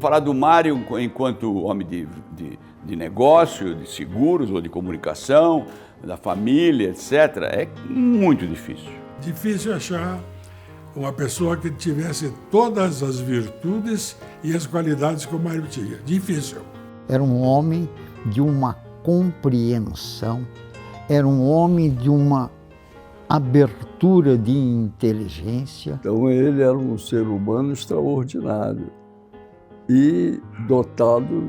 falar do Mário enquanto homem de negócio, de seguros ou de comunicação, da família, etc., é muito difícil. Difícil achar uma pessoa que tivesse todas as virtudes e as qualidades que o Mário tinha. Difícil. Era um homem de uma compreensão, era um homem de uma abertura de inteligência. Então ele era um ser humano extraordinário e dotado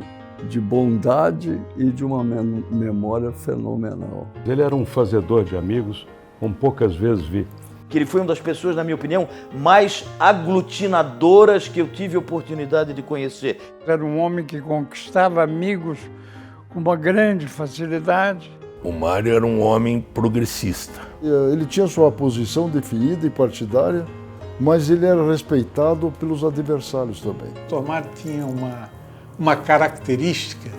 de bondade e de uma memória fenomenal. Ele era um fazedor de amigos, como poucas vezes vi. Que ele foi uma das pessoas, na minha opinião, mais aglutinadoras que eu tive a oportunidade de conhecer. Era um homem que conquistava amigos com uma grande facilidade. O Mário era um homem progressista. Ele tinha sua posição definida e partidária, mas ele era respeitado pelos adversários também. Tomar tinha uma característica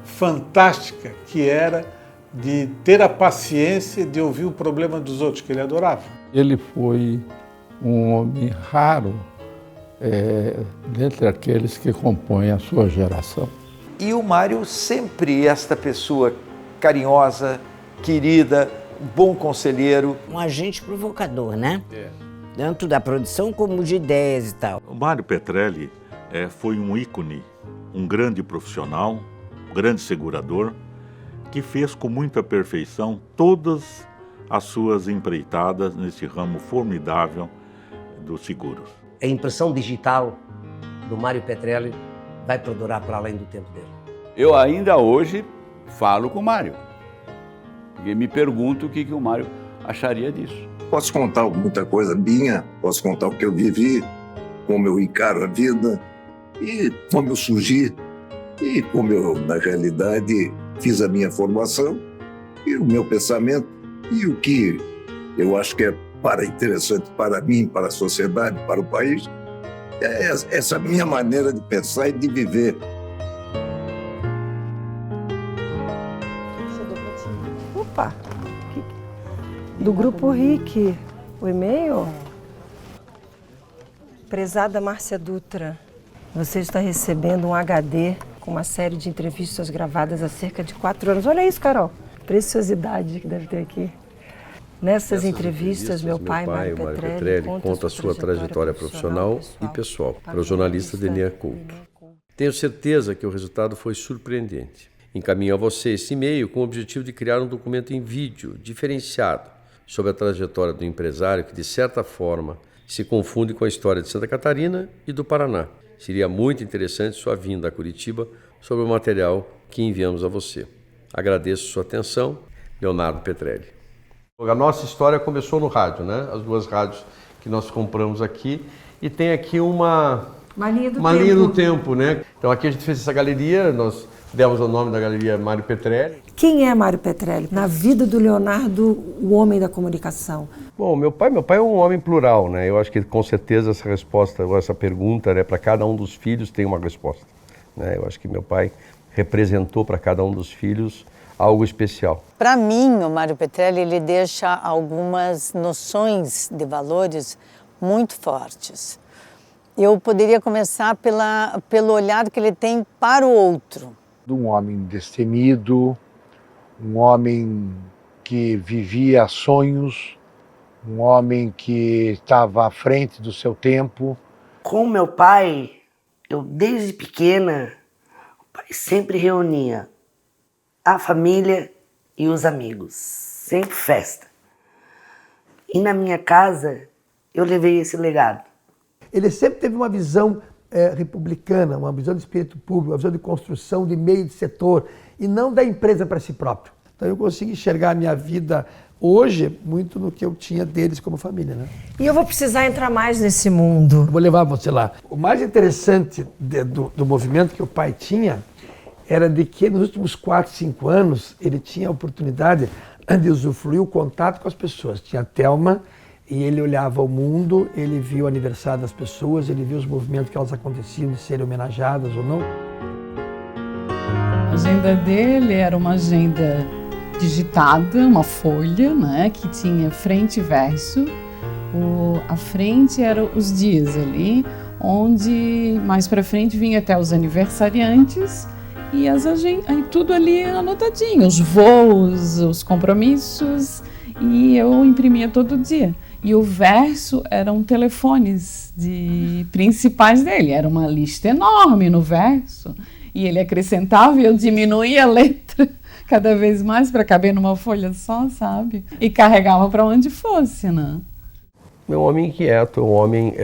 fantástica, que era de ter a paciência de ouvir o problema dos outros, que ele adorava. Ele foi um homem raro dentre aqueles que compõem a sua geração. E o Mário sempre esta pessoa carinhosa, querida, bom conselheiro. Um agente provocador, né? Tanto da produção como de ideias e tal. O Mário Petrelli foi um ícone, um grande profissional, um grande segurador, que fez com muita perfeição todas as suas empreitadas nesse ramo formidável dos seguros. A impressão digital do Mário Petrelli vai perdurar para além do tempo dele. Eu ainda hoje falo com o Mário e me pergunto o que o Mário acharia disso. Posso contar muita coisa minha, posso contar o que eu vivi, como eu encaro a vida e como eu surgi e como eu, na realidade, fiz a minha formação e o meu pensamento e o que eu acho que é interessante para mim, para a sociedade, para o país, é essa minha maneira de pensar e de viver. Opa! Do Grupo RIC, o e-mail? Prezada Márcia Dutra, você está recebendo um HD com uma série de entrevistas gravadas há cerca de 4 anos. Olha isso, Carol. Preciosidade que deve ter aqui. Nessas entrevistas, meu pai, Mário Petrelli, conta a sua trajetória profissional e pessoal para o jornalista Denier Couto. Tenho certeza que o resultado foi surpreendente. Encaminho a você esse e-mail com o objetivo de criar um documento em vídeo diferenciado sobre a trajetória do empresário que, de certa forma, se confunde com a história de Santa Catarina e do Paraná. Seria muito interessante sua vinda a Curitiba sobre o material que enviamos a você. Agradeço sua atenção, Leonardo Petrelli. A nossa história começou no rádio, né? As 2 rádios que nós compramos aqui. E tem aqui uma linha do tempo, né? Então aqui a gente fez essa galeria, nós demos o nome da galeria Mário Petrelli. Quem é Mário Petrelli? Na vida do Leonardo, o homem da comunicação. Bom, meu pai é um homem plural, né? Eu acho que com certeza essa resposta, ou essa pergunta, né, para cada um dos filhos tem uma resposta, né? Eu acho que meu pai representou para cada um dos filhos algo especial. Para mim, o Mário Petrelli, ele deixa algumas noções de valores muito fortes. Eu poderia começar pelo olhar que ele tem para o outro. Um homem destemido, um homem que vivia sonhos, um homem que estava à frente do seu tempo. Com meu pai, eu desde pequena, o pai sempre reunia a família e os amigos, sempre festa. E na minha casa, eu levei esse legado. Ele sempre teve uma visão republicana, uma visão de espírito público, uma visão de construção de meio de setor, e não da empresa para si próprio. Então eu consigo enxergar a minha vida hoje muito no que eu tinha deles como família, né? E eu vou precisar entrar mais nesse mundo. Vou levar você lá. O mais interessante do movimento que o pai tinha era de que nos últimos 4, 5 anos ele tinha a oportunidade de usufruir o contato com as pessoas. Tinha a Thelma e ele olhava o mundo, ele via o aniversário das pessoas, ele via os movimentos que elas aconteciam de serem homenageadas ou não. A agenda dele era uma agenda digitada, uma folha, né, que tinha frente e verso. A frente eram os dias ali, onde mais para frente vinha até os aniversariantes e aí tudo ali anotadinho, os voos, os compromissos, e eu imprimia todo dia. E o verso eram telefones principais dele, era uma lista enorme no verso, e ele acrescentava e eu diminuía a letra cada vez mais para caber numa folha só, sabe? E carregava para onde fosse, né? É um homem inquieto, é um homem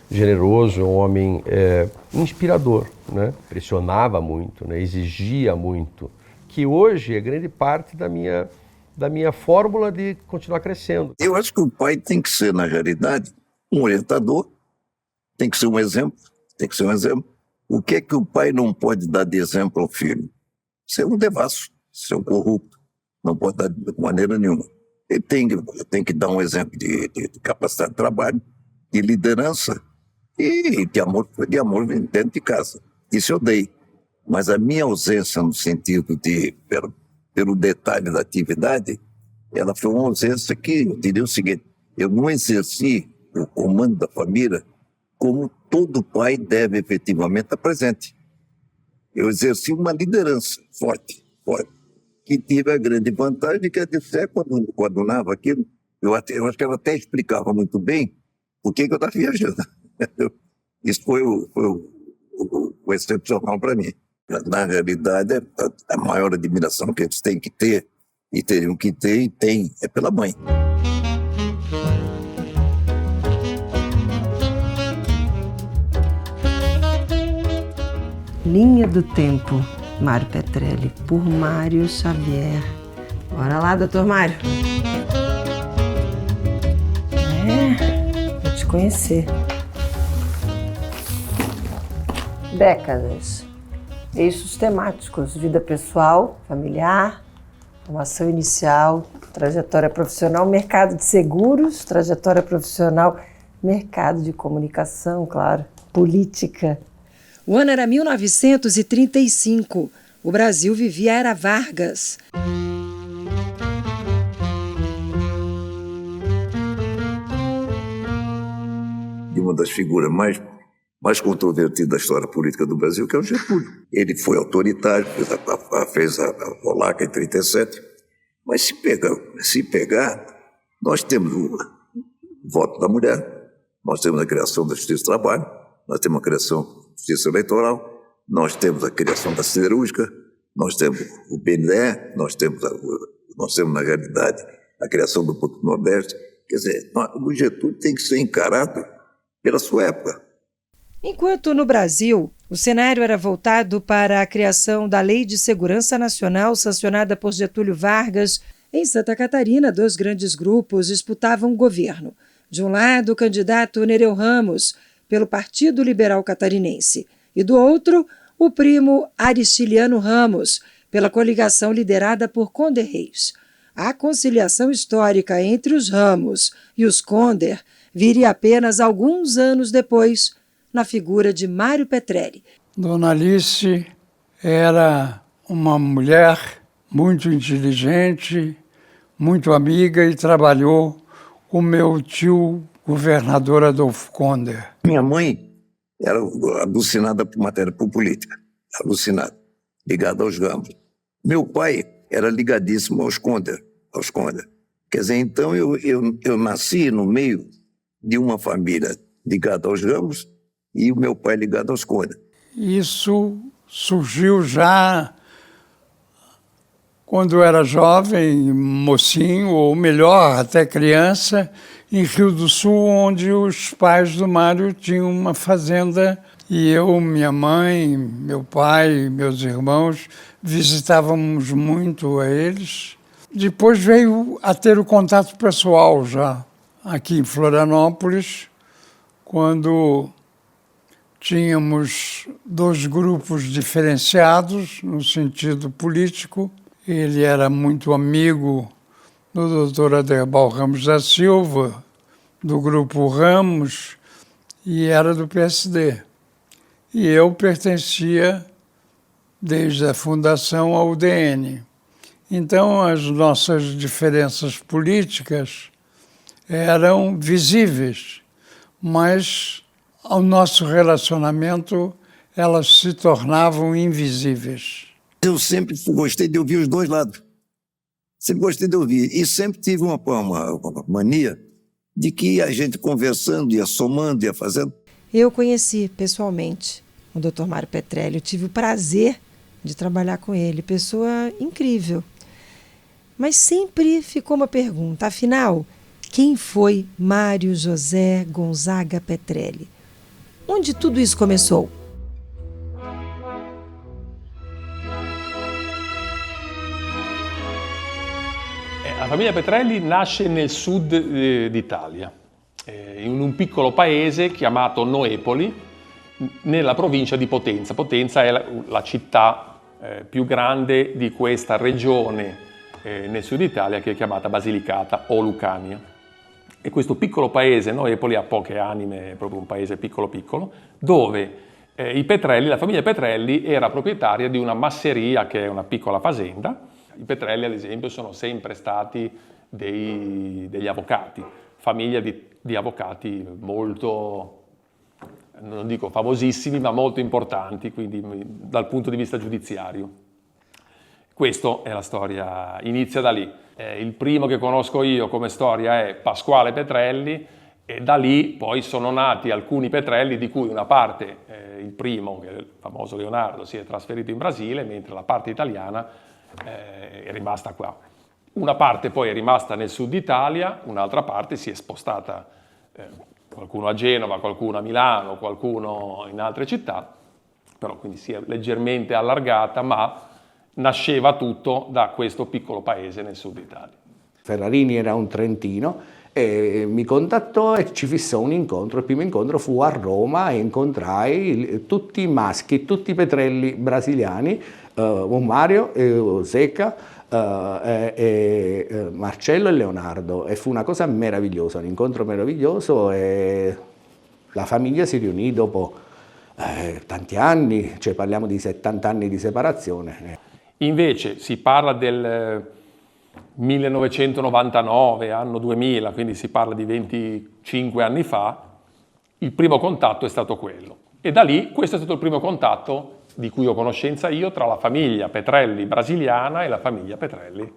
generoso, é um homem inspirador, né? Pressionava muito, né? Exigia muito, que hoje é grande parte da minha fórmula de continuar crescendo. Eu acho que o pai tem que ser, na realidade, um orientador, tem que ser um exemplo, O que é que o pai não pode dar de exemplo ao filho? Ser um devasso, ser um corrupto, não pode dar de maneira nenhuma. Ele tem que dar um exemplo de capacidade de trabalho, de liderança e de amor dentro de casa. Isso eu dei. Mas a minha ausência no sentido pelo detalhe da atividade, ela foi uma ausência que, eu diria o seguinte, eu não exerci o comando da família como todo pai deve efetivamente estar presente. Eu exerci uma liderança forte, que tive a grande vantagem de que a Dissé, quando coordenava aquilo, eu acho que ela até explicava muito bem por que eu estava viajando. Isso foi o excepcional para mim. Na realidade, a maior admiração que eles têm que ter, e teriam que ter, e tem, é pela mãe. Linha do Tempo, Mário Petrelli, por Mário Xavier. Bora lá, doutor Mário. Vou te conhecer. Décadas. Eixos temáticos: vida pessoal, familiar, formação inicial, trajetória profissional, mercado de seguros, trajetória profissional, mercado de comunicação, claro, política. O ano era 1935. O Brasil vivia a Era Vargas. De uma das figuras mais controvertidas da história política do Brasil, que é o Getúlio. Ele foi autoritário, fez a Polaca em 37. Mas se pegar, nós temos o voto da mulher, nós temos a criação da Justiça do Trabalho, nós temos a criação da Justiça Eleitoral, nós temos a criação da Siderúrgica, nós temos o BNDE, nós temos na realidade a criação do Porto Nordeste. Quer dizer, o Getúlio tem que ser encarado pela sua época. Enquanto no Brasil, o cenário era voltado para a criação da Lei de Segurança Nacional, sancionada por Getúlio Vargas, em Santa Catarina, 2 grandes grupos disputavam o governo. De um lado, o candidato Nereu Ramos, pelo Partido Liberal Catarinense, e do outro, o primo Aristiliano Ramos, pela coligação liderada por Conder Reis. A conciliação histórica entre os Ramos e os Conder viria apenas alguns anos depois, na figura de Mário Petrelli. Dona Alice era uma mulher muito inteligente, muito amiga e trabalhou com meu tio, governador Adolfo Conder. Minha mãe era alucinada por matéria por política, alucinada, ligada aos Ramos. Meu pai era ligadíssimo aos Conder. Quer dizer, então eu nasci no meio de uma família ligada aos Ramos e o meu pai ligado aos Conder. Isso surgiu já quando eu era jovem, mocinho, ou melhor, até criança, em Rio do Sul, onde os pais do Mário tinham uma fazenda e eu, minha mãe, meu pai, meus irmãos, visitávamos muito a eles. Depois veio a ter o contato pessoal já, aqui em Florianópolis, quando tínhamos 2 grupos diferenciados no sentido político. Ele era muito amigo do doutor Aderbal Ramos da Silva, do Grupo Ramos, e era do PSD. E eu pertencia, desde a fundação, ao UDN. Então, as nossas diferenças políticas eram visíveis, mas ao nosso relacionamento, elas se tornavam invisíveis. Eu sempre gostei de ouvir os dois lados. Sempre gostei de ouvir. E sempre tive uma mania de que a gente conversando, ia somando, ia fazendo. Eu conheci pessoalmente o Dr. Mário Petrelli. Eu tive o prazer de trabalhar com ele. Pessoa incrível. Mas sempre ficou uma pergunta. Afinal, quem foi Mário José Gonzaga Petrelli? Onde tudo isso começou? La famiglia Petrelli nasce nel sud d'Italia, in un piccolo paese chiamato Noepoli, nella provincia di Potenza. Potenza è la città più grande di questa regione nel sud Italia, che è chiamata Basilicata o Lucania. E questo piccolo paese, Noepoli, ha poche anime, è proprio un paese piccolo piccolo, dove i Petrelli, la famiglia Petrelli, era proprietaria di una masseria, che è una piccola fasenda. I Petrelli, ad esempio, sono sempre stati degli avvocati, famiglia di avvocati molto, non dico famosissimi, ma molto importanti, quindi dal punto di vista giudiziario. Questa è la storia, inizia da lì. Il primo che conosco io come storia è Pasquale Petrelli, e da lì poi sono nati alcuni Petrelli, di cui una parte, il primo, che è il famoso Leonardo, si è trasferito in Brasile, mentre la parte italiana è rimasta qua. Una parte poi è rimasta nel sud Italia, un'altra parte si è spostata, qualcuno a Genova, qualcuno a Milano, qualcuno in altre città, però quindi si è leggermente allargata, ma nasceva tutto da questo piccolo paese nel sud Italia. Ferrarini era un trentino e mi contattò e ci fissò un incontro. Il primo incontro fu a Roma e incontrai tutti i maschi, tutti i Petrelli brasiliani, Mario, Zeca, Marcello e Leonardo, e fu una cosa meravigliosa, un incontro meraviglioso, e la famiglia si riunì dopo tanti anni, cioè parliamo di 70 anni di separazione. Invece si parla del 1999, anno 2000, quindi si parla di 25 anni fa, il primo contatto è stato quello. E da lì questo è stato il primo contatto di cui ho conoscenza io tra la famiglia Petrelli brasiliana e la famiglia Petrelli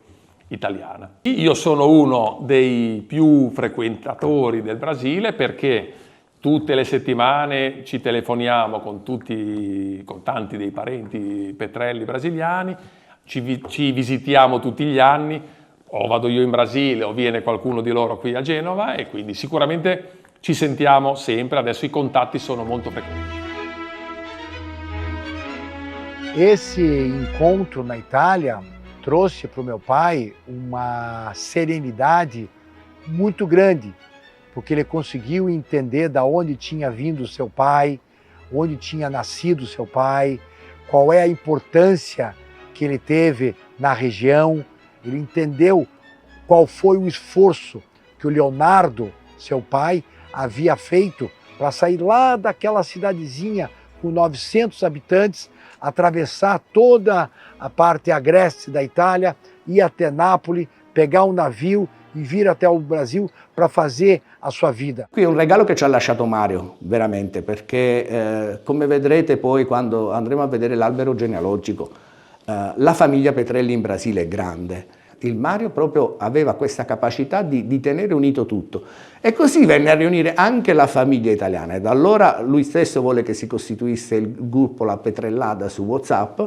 italiana. Io sono uno dei più frequentatori del Brasile perché tutte le settimane ci telefoniamo con tanti dei parenti Petrelli brasiliani, ci visitiamo tutti gli anni, o vado io in Brasile o viene qualcuno di loro qui a Genova, e quindi sicuramente ci sentiamo sempre, adesso i contatti sono molto frequenti. Esse encontro na Itália trouxe para o meu pai uma serenidade muito grande, porque ele conseguiu entender da onde tinha vindo o seu pai, onde tinha nascido o seu pai, qual é a importância que ele teve na região. Ele entendeu qual foi o esforço que o Leonardo, seu pai, havia feito para sair lá daquela cidadezinha com 900 habitantes, atravessar toda a parte agreste da Itália, ir até Nápoles, pegar um navio e vir até o Brasil para fazer a sua vida. Qui è un regalo che ci ha lasciato Mario, veramente, perché come vedrete poi quando andremo a vedere l'albero genealogico, la famiglia Petrelli in Brasile è grande. Il Mario proprio aveva questa capacità di tenere unito tutto, e così venne a riunire anche la famiglia italiana, e da allora lui stesso volle che si costituisse il gruppo La Petrellada su WhatsApp,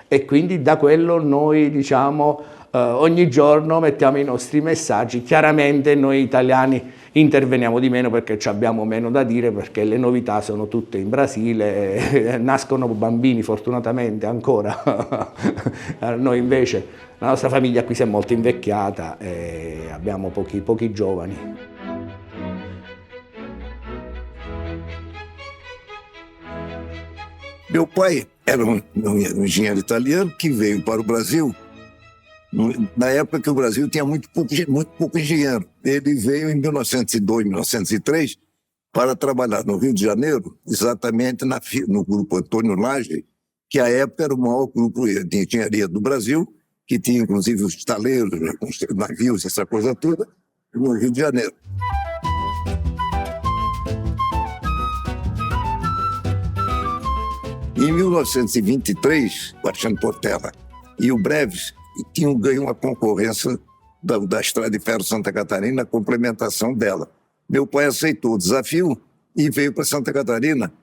e quindi da quello noi ogni giorno mettiamo i nostri messaggi. Chiaramente noi italiani interveniamo di meno perché abbiamo meno da dire, perché le novità sono tutte in Brasile, nascono bambini fortunatamente ancora. Noi invece, la nostra famiglia qui si è molto invecchiata e abbiamo pochi giovani. Meu pai era um engenheiro italiano que veio para o Brasil na época que o Brasil tinha muito pouco engenheiro. Ele veio em 1902, 1903 para trabalhar no Rio de Janeiro, exatamente no grupo Antônio Lage, que à época era o maior grupo de engenharia do Brasil, que tinha inclusive os estaleiros, os navios, essa coisa toda, no Rio de Janeiro. Em 1923, o Alexandre Portela e o Breves tinham ganho uma concorrência da Estrada de Ferro Santa Catarina, a complementação dela. Meu pai aceitou o desafio e veio para Santa Catarina,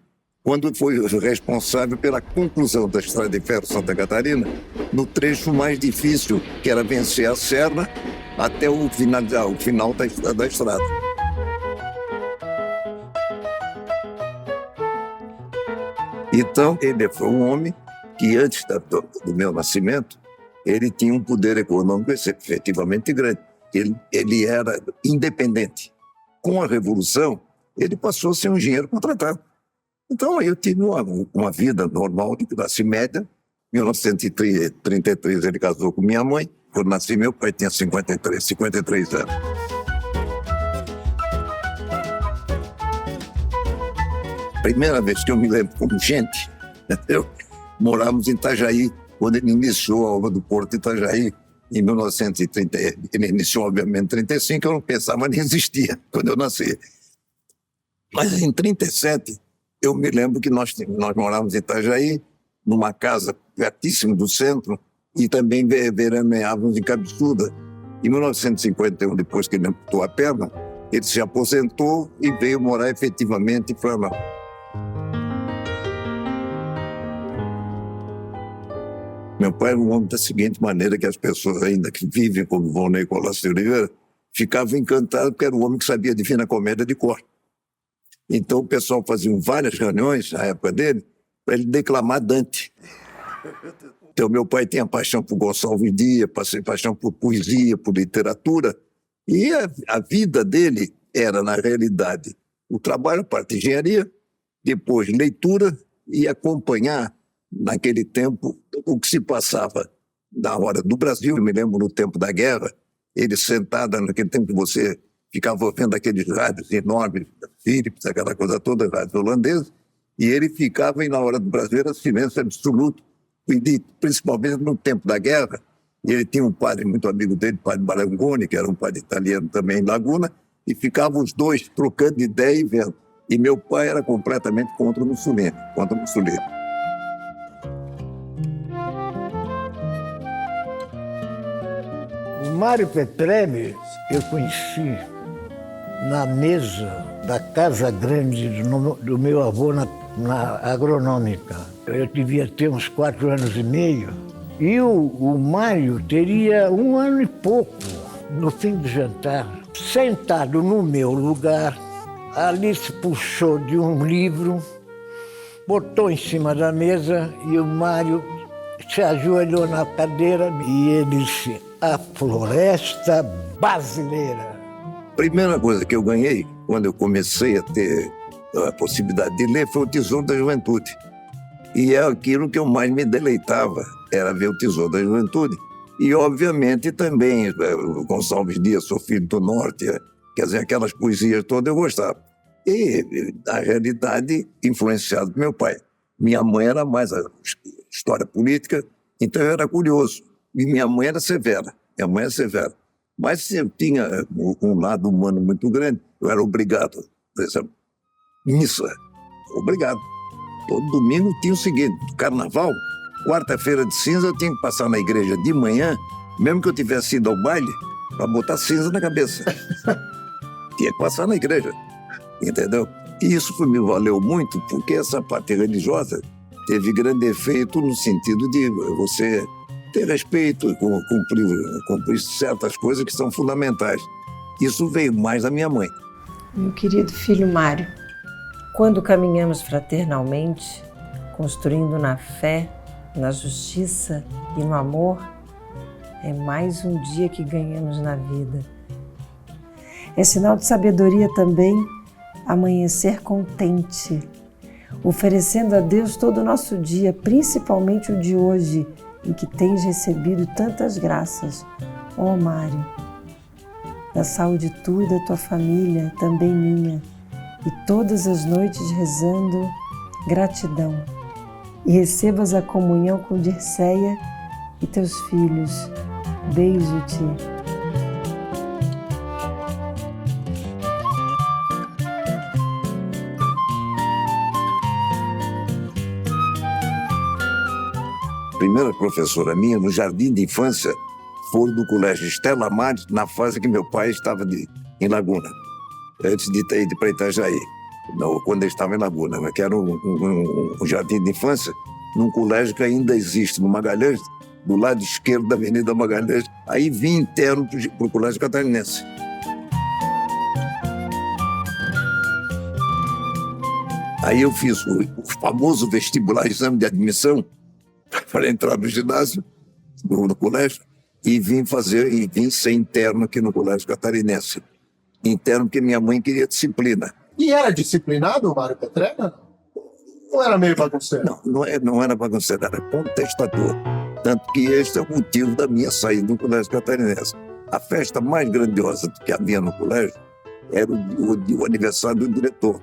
quando foi responsável pela conclusão da Estrada de Ferro Santa Catarina, no trecho mais difícil, que era vencer a serra até o final da estrada. Então, ele foi um homem que, antes do meu nascimento, ele tinha um poder econômico efetivamente grande. Ele era independente. Com a Revolução, ele passou a ser um engenheiro contratado. Então, eu tive uma vida normal de classe média. Em 1933, ele casou com minha mãe. Quando nasci, meu pai tinha 53 anos. Primeira vez que eu me lembro como gente, morávamos em Itajaí, quando ele iniciou a obra do Porto de Itajaí, em 1930. Ele iniciou, obviamente, em 1935, eu não pensava nem existia quando eu nasci. Mas em 1937, eu me lembro que nós morávamos em Itajaí, numa casa pertíssimo do centro, e também veraneávamos em Cabeçuda. Em 1951, depois que ele amputou a perna, ele se aposentou e veio morar efetivamente em Florianópolis. Meu pai era um homem da seguinte maneira, que as pessoas ainda que vivem como Volney Colasso Oliveira ficavam encantadas porque era um homem que sabia a Divina Comédia de cor. Então o pessoal fazia várias reuniões, na época dele, para ele declamar Dante. Então meu pai tinha paixão por Gonçalves Dias, paixão por poesia, por literatura, e a vida dele era, na realidade, o trabalho, a parte de engenharia, depois leitura e acompanhar, naquele tempo, o que se passava na hora do Brasil. Eu me lembro no tempo da guerra, ele sentado, naquele tempo que você ficava vendo aqueles rádios enormes, Philips, aquela coisa toda, rádios holandeses, e ele ficava, e na hora do Brasil era silêncio absoluto, e principalmente no tempo da guerra. E ele tinha um padre muito amigo dele, o padre Marangoni, que era um padre italiano também em Laguna, e ficavam os dois trocando ideia e vendo. E meu pai era completamente contra o Mussolini. O Mário Petrelli eu conheci na mesa da Casa Grande do meu avô na agronômica. Eu devia ter uns 4 anos e meio. E o Mário teria 1 ano e pouco. No fim do jantar, sentado no meu lugar, Alice puxou de um livro, botou em cima da mesa e o Mário se ajoelhou na cadeira e ele disse: a floresta brasileira. Primeira coisa que eu ganhei, quando eu comecei a ter a possibilidade de ler, foi o Tesouro da Juventude. E é aquilo que eu mais me deleitava, era ver o Tesouro da Juventude. E, obviamente, também o Gonçalves Dias, Sou Filho do Norte, quer dizer, aquelas poesias todas eu gostava. E, na realidade, influenciado por meu pai. Minha mãe era mais a história política, então eu era curioso. E minha mãe era severa. Mas eu tinha um lado humano muito grande. Eu era obrigado, por exemplo, missa, obrigado. Todo domingo tinha o seguinte: carnaval, quarta-feira de cinza eu tinha que passar na igreja de manhã, mesmo que eu tivesse ido ao baile, para botar cinza na cabeça. Tinha que passar na igreja, entendeu? E isso me valeu muito, porque essa parte religiosa teve grande efeito no sentido de você ter respeito e cumprir certas coisas que são fundamentais. Isso veio mais da minha mãe. Meu querido filho Mário, quando caminhamos fraternalmente, construindo na fé, na justiça e no amor, é mais um dia que ganhamos na vida. É sinal de sabedoria também amanhecer contente, oferecendo a Deus todo o nosso dia, principalmente o de hoje, em que tens recebido tantas graças. Ó Mário, da saúde tua e da tua família, também minha, e todas as noites rezando gratidão. E recebas a comunhão com Dirceia e teus filhos. Beijo-te. primeira professora minha, no jardim de infância, foi do Colégio Estela Maris, na fase que meu pai estava em Laguna, antes de ir para Itajaí, quando ele estava em Laguna, que era um jardim de infância, num colégio que ainda existe, no Magalhães, do lado esquerdo da Avenida Magalhães. Aí vim interno para o Colégio Catarinense. Aí eu fiz o famoso vestibular, exame de admissão, para entrar no ginásio, no colégio, e vim ser interno aqui no Colégio Catarinense. Interno porque minha mãe queria disciplina. E era disciplinado o Mário Petrelli? Ou era meio bagunceiro? Não era bagunceiro, era contestador. Tanto que este é o motivo da minha saída do Colégio Catarinense. A festa mais grandiosa que havia no colégio era o aniversário do diretor.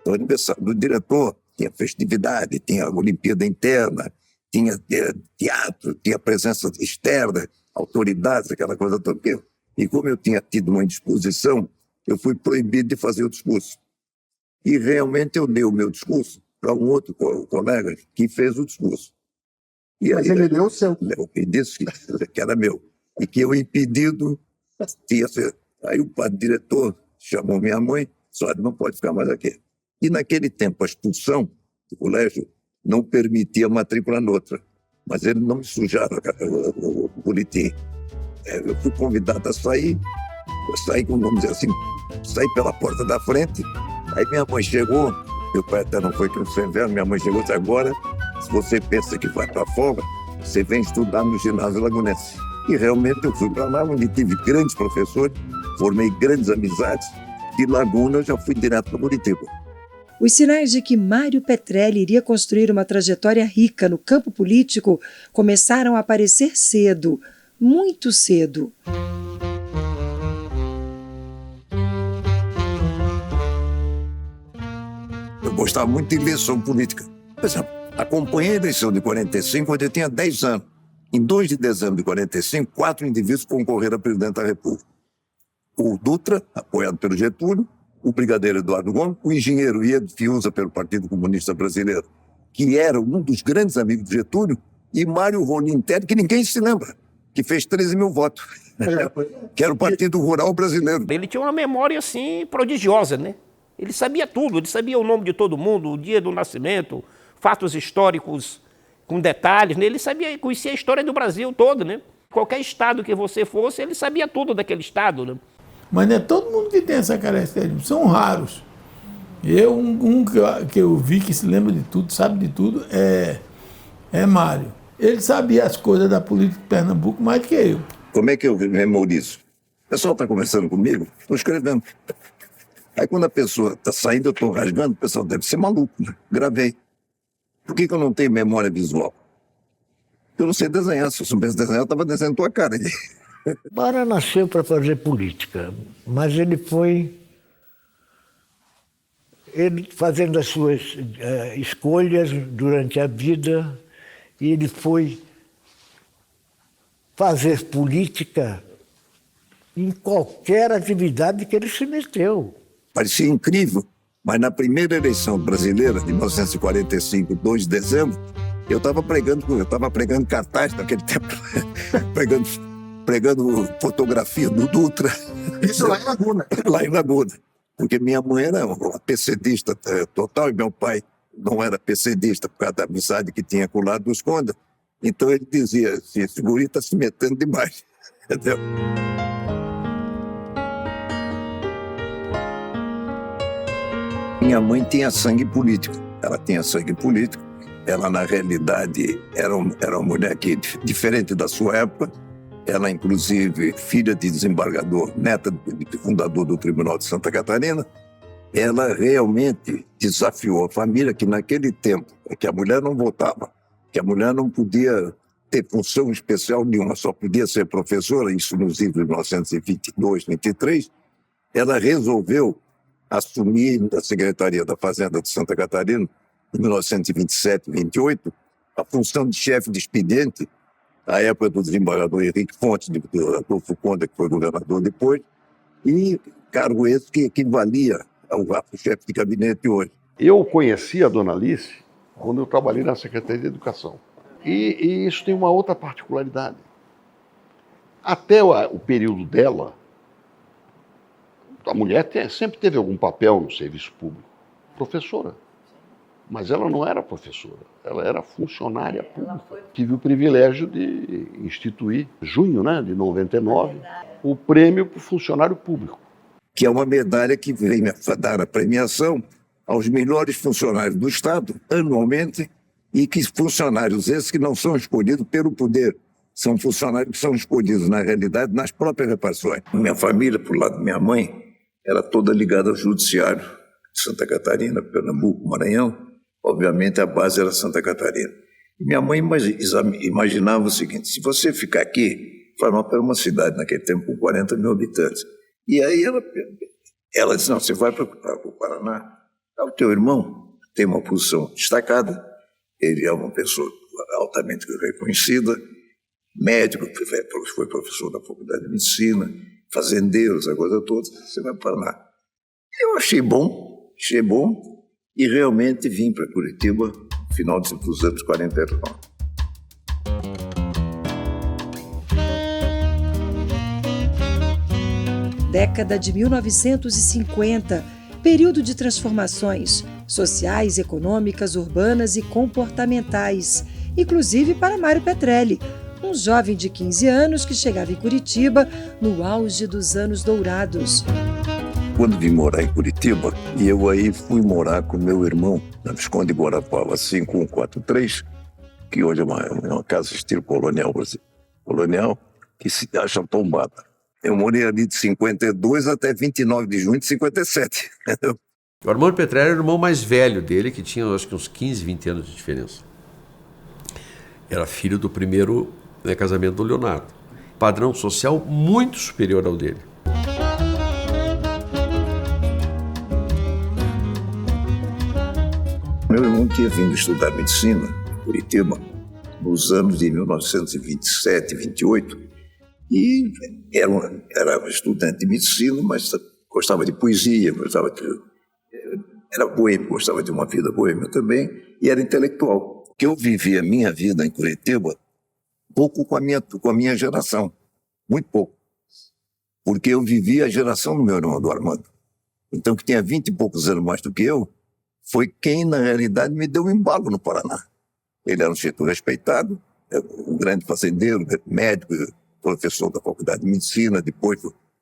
O aniversário do diretor tinha festividade, tinha Olimpíada interna, tinha teatro, tinha presença externa, autoridades, aquela coisa toda. E como eu tinha tido uma indisposição, eu fui proibido de fazer o discurso. E realmente eu dei o meu discurso para um outro colega que fez o discurso. Mas ele deu o seu. E disse que era meu. E que eu impedido tinha sido. Aí o diretor chamou minha mãe, disse: olha, não pode ficar mais aqui. E naquele tempo a expulsão do colégio não permitia matrícula noutra. Mas eles não me sujaram o boletim. Eu fui convidado a sair, vamos dizer assim, saí pela porta da frente. Aí minha mãe chegou, meu pai até não foi que no inverno, minha mãe chegou e disse: agora, se você pensa que vai para fora, você vem estudar no ginásio lagunense. E realmente eu fui para lá, onde tive grandes professores, formei grandes amizades. De Laguna eu já fui direto para Curitiba. Os sinais de que Mário Petrelli iria construir uma trajetória rica no campo político começaram a aparecer cedo, muito cedo. Eu gostava muito de ler sobre política. Por exemplo, acompanhei a eleição de 45 quando eu tinha 10 anos. Em 2 de dezembro de 45, 4 indivíduos concorreram a presidente da República. O Dutra, apoiado pelo Getúlio, o brigadeiro Eduardo Gomes, o engenheiro Iedo Fiuza pelo Partido Comunista Brasileiro, que era um dos grandes amigos do Getúlio, e Mário Rolim Teles, que ninguém se lembra, que fez 13 mil votos, que era o Partido Rural Brasileiro. Ele tinha uma memória, assim, prodigiosa, né? Ele sabia tudo, ele sabia o nome de todo mundo, o dia do nascimento, fatos históricos com detalhes, né? Ele conhecia a história do Brasil todo, né? Qualquer estado que você fosse, ele sabia tudo daquele estado, né? Mas não é todo mundo que tem essa característica, são raros. Que eu vi que se lembra de tudo, sabe de tudo, é Mário. Ele sabia as coisas da política de Pernambuco mais do que eu. Como é que eu memorizo? O pessoal está conversando comigo, estou escrevendo. Aí quando a pessoa está saindo, eu estou rasgando, o pessoal deve ser maluco, né? Gravei. Por que eu não tenho memória visual? Eu não sei desenhar, se eu soubesse desenhar, eu estava desenhando tua cara. Bara nasceu para fazer política, mas ele fazendo as suas escolhas durante a vida, e ele foi fazer política em qualquer atividade que ele se meteu. Parecia incrível, mas na primeira eleição brasileira de 1945, 2 de dezembro, eu estava pregando cartaz naquele tempo, pregando fotografia do Dutra. Isso lá em Laguna. Lá em Laguna. Porque minha mãe era uma PCDista total e meu pai não era PCDista por causa da amizade que tinha com o lado dos Conde. Então ele dizia assim: esse guri está se metendo demais. Entendeu? Minha mãe tinha sangue político. Ela tinha sangue político. Ela, na realidade, era uma mulher que, diferente da sua época, ela, inclusive, filha de desembargador, neta de fundador do Tribunal de Santa Catarina, ela realmente desafiou a família que, naquele tempo, que a mulher não votava, que a mulher não podia ter função especial nenhuma, só podia ser professora, isso nos idos de 1922, 23, ela resolveu assumir a Secretaria da Fazenda de Santa Catarina, em 1927, 28, a função de chefe de expediente, à época do desembargador Henrique Fontes, do Adolfo Conde, que foi governador depois, e cargo esse que equivalia ao chefe de gabinete hoje. Eu conheci a dona Alice quando eu trabalhei na Secretaria de Educação. E isso tem uma outra particularidade. Até o período dela, a mulher sempre teve algum papel no serviço público. Professora. Mas ela não era professora, ela era funcionária pública. Tive o privilégio de instituir, em junho, né, de 99, o prêmio para o funcionário público. Que é uma medalha que vem dar a premiação aos melhores funcionários do Estado, anualmente, e que funcionários esses que não são escolhidos pelo poder, são funcionários que são escolhidos, na realidade, nas próprias repartições. Minha família, por lado da minha mãe, era toda ligada ao judiciário de Santa Catarina, Pernambuco, Maranhão. Obviamente, a base era Santa Catarina. Minha mãe imaginava o seguinte: se você ficar aqui, Florianópolis era uma cidade naquele tempo com 40 mil habitantes. E aí ela disse: não, você vai para o Paraná. O teu irmão tem uma posição destacada, ele é uma pessoa altamente reconhecida, médico, foi professor da Faculdade de Medicina, fazendeiro, essa coisa toda, você vai para o Paraná. Eu achei bom, e realmente vim para Curitiba no final dos anos 49. Década de 1950, período de transformações sociais, econômicas, urbanas e comportamentais, inclusive para Mário Petrelli, um jovem de 15 anos que chegava em Curitiba no auge dos anos dourados. Quando vim morar em Curitiba, e eu aí fui morar com meu irmão, na Visconde Guarapava 5143, que hoje é uma casa estilo colonial, que se acha tombada. Eu morei ali de 52 até 29 de junho de 57. O Armando Petrelli era o irmão mais velho dele, que tinha acho que uns 15, 20 anos de diferença. Era filho do primeiro casamento do Leonardo. Padrão social muito superior ao dele. Meu irmão tinha vindo estudar medicina em Curitiba nos anos de 1927, 28, e era um estudante de medicina, mas gostava de poesia, era boêmio, gostava de uma vida boêmia também, e era intelectual. Que eu vivi a minha vida em Curitiba pouco com a minha geração, muito pouco, porque eu vivi a geração do meu irmão, do Armando. Então, que tinha 20 e poucos anos mais do que eu, foi quem, na realidade, me deu um embalo no Paraná. Ele era um sujeito respeitado, um grande fazendeiro, médico, professor da Faculdade de Medicina, depois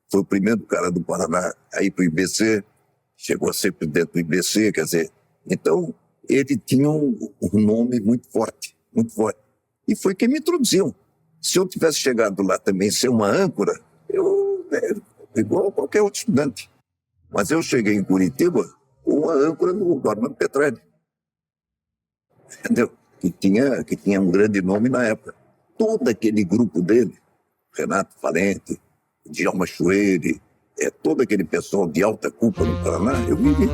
foi o primeiro cara do Paraná a ir para o IBC, chegou a ser presidente do IBC, quer dizer, então ele tinha um nome muito forte, e foi quem me introduziu. Se eu tivesse chegado lá também ser uma âncora, igual a qualquer outro estudante, mas eu cheguei em Curitiba uma âncora do Armando Petrelli, entendeu? Que tinha um grande nome na época. Todo aquele grupo dele, Renato Valente, Djalma Chueire, todo aquele pessoal de alta culpa no Paraná, eu vivi.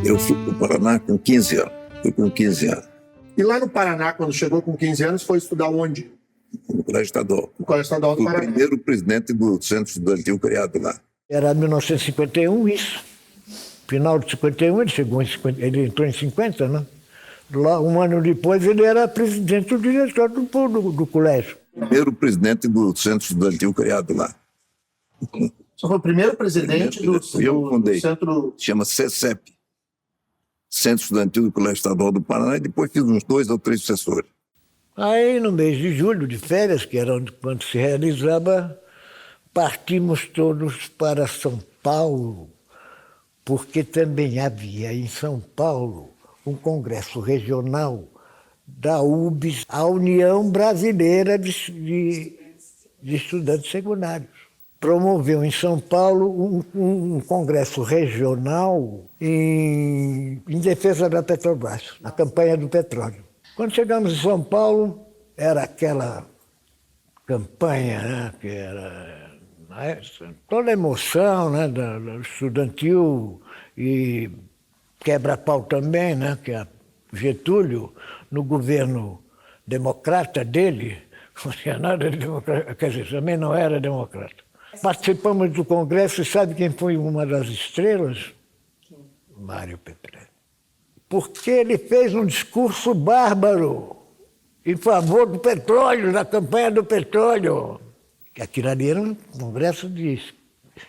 Eu fui para o Paraná com 15 anos. E lá no Paraná, quando chegou com 15 anos, foi estudar onde? No Colégio Estadual. No Colégio Estadual do Paraná. O primeiro presidente do Centro Estudantil criado lá. Era 1951 isso. Final de 51, ele entrou em 50, né? Lá, um ano depois, ele era presidente do diretor do colégio. Primeiro presidente do Centro Estudantil criado lá. Só foi o primeiro presidente do centro... Chama CECEP. Centro Estudantil do Colégio Estadual do Paraná, e depois fiz uns 2 ou 3 sucessores. Aí, no mês de julho, de férias, que era quando se realizava, partimos todos para São Paulo, porque também havia em São Paulo um congresso regional da UBS, a União Brasileira de Estudantes Secundários. Promoveu em São Paulo um congresso regional em defesa da Petrobras, a campanha do petróleo. Quando chegamos em São Paulo, era aquela campanha, né, que era toda a emoção, né, do estudantil e quebra-pau também, né, que a Getúlio, no governo democrata dele, não tinha nada de democrata, quer dizer, também não era democrata. Participamos do congresso e sabe quem foi uma das estrelas? Mário Petrelli. Porque ele fez um discurso bárbaro em favor do petróleo, da campanha do petróleo. Aquilo ali era um congresso de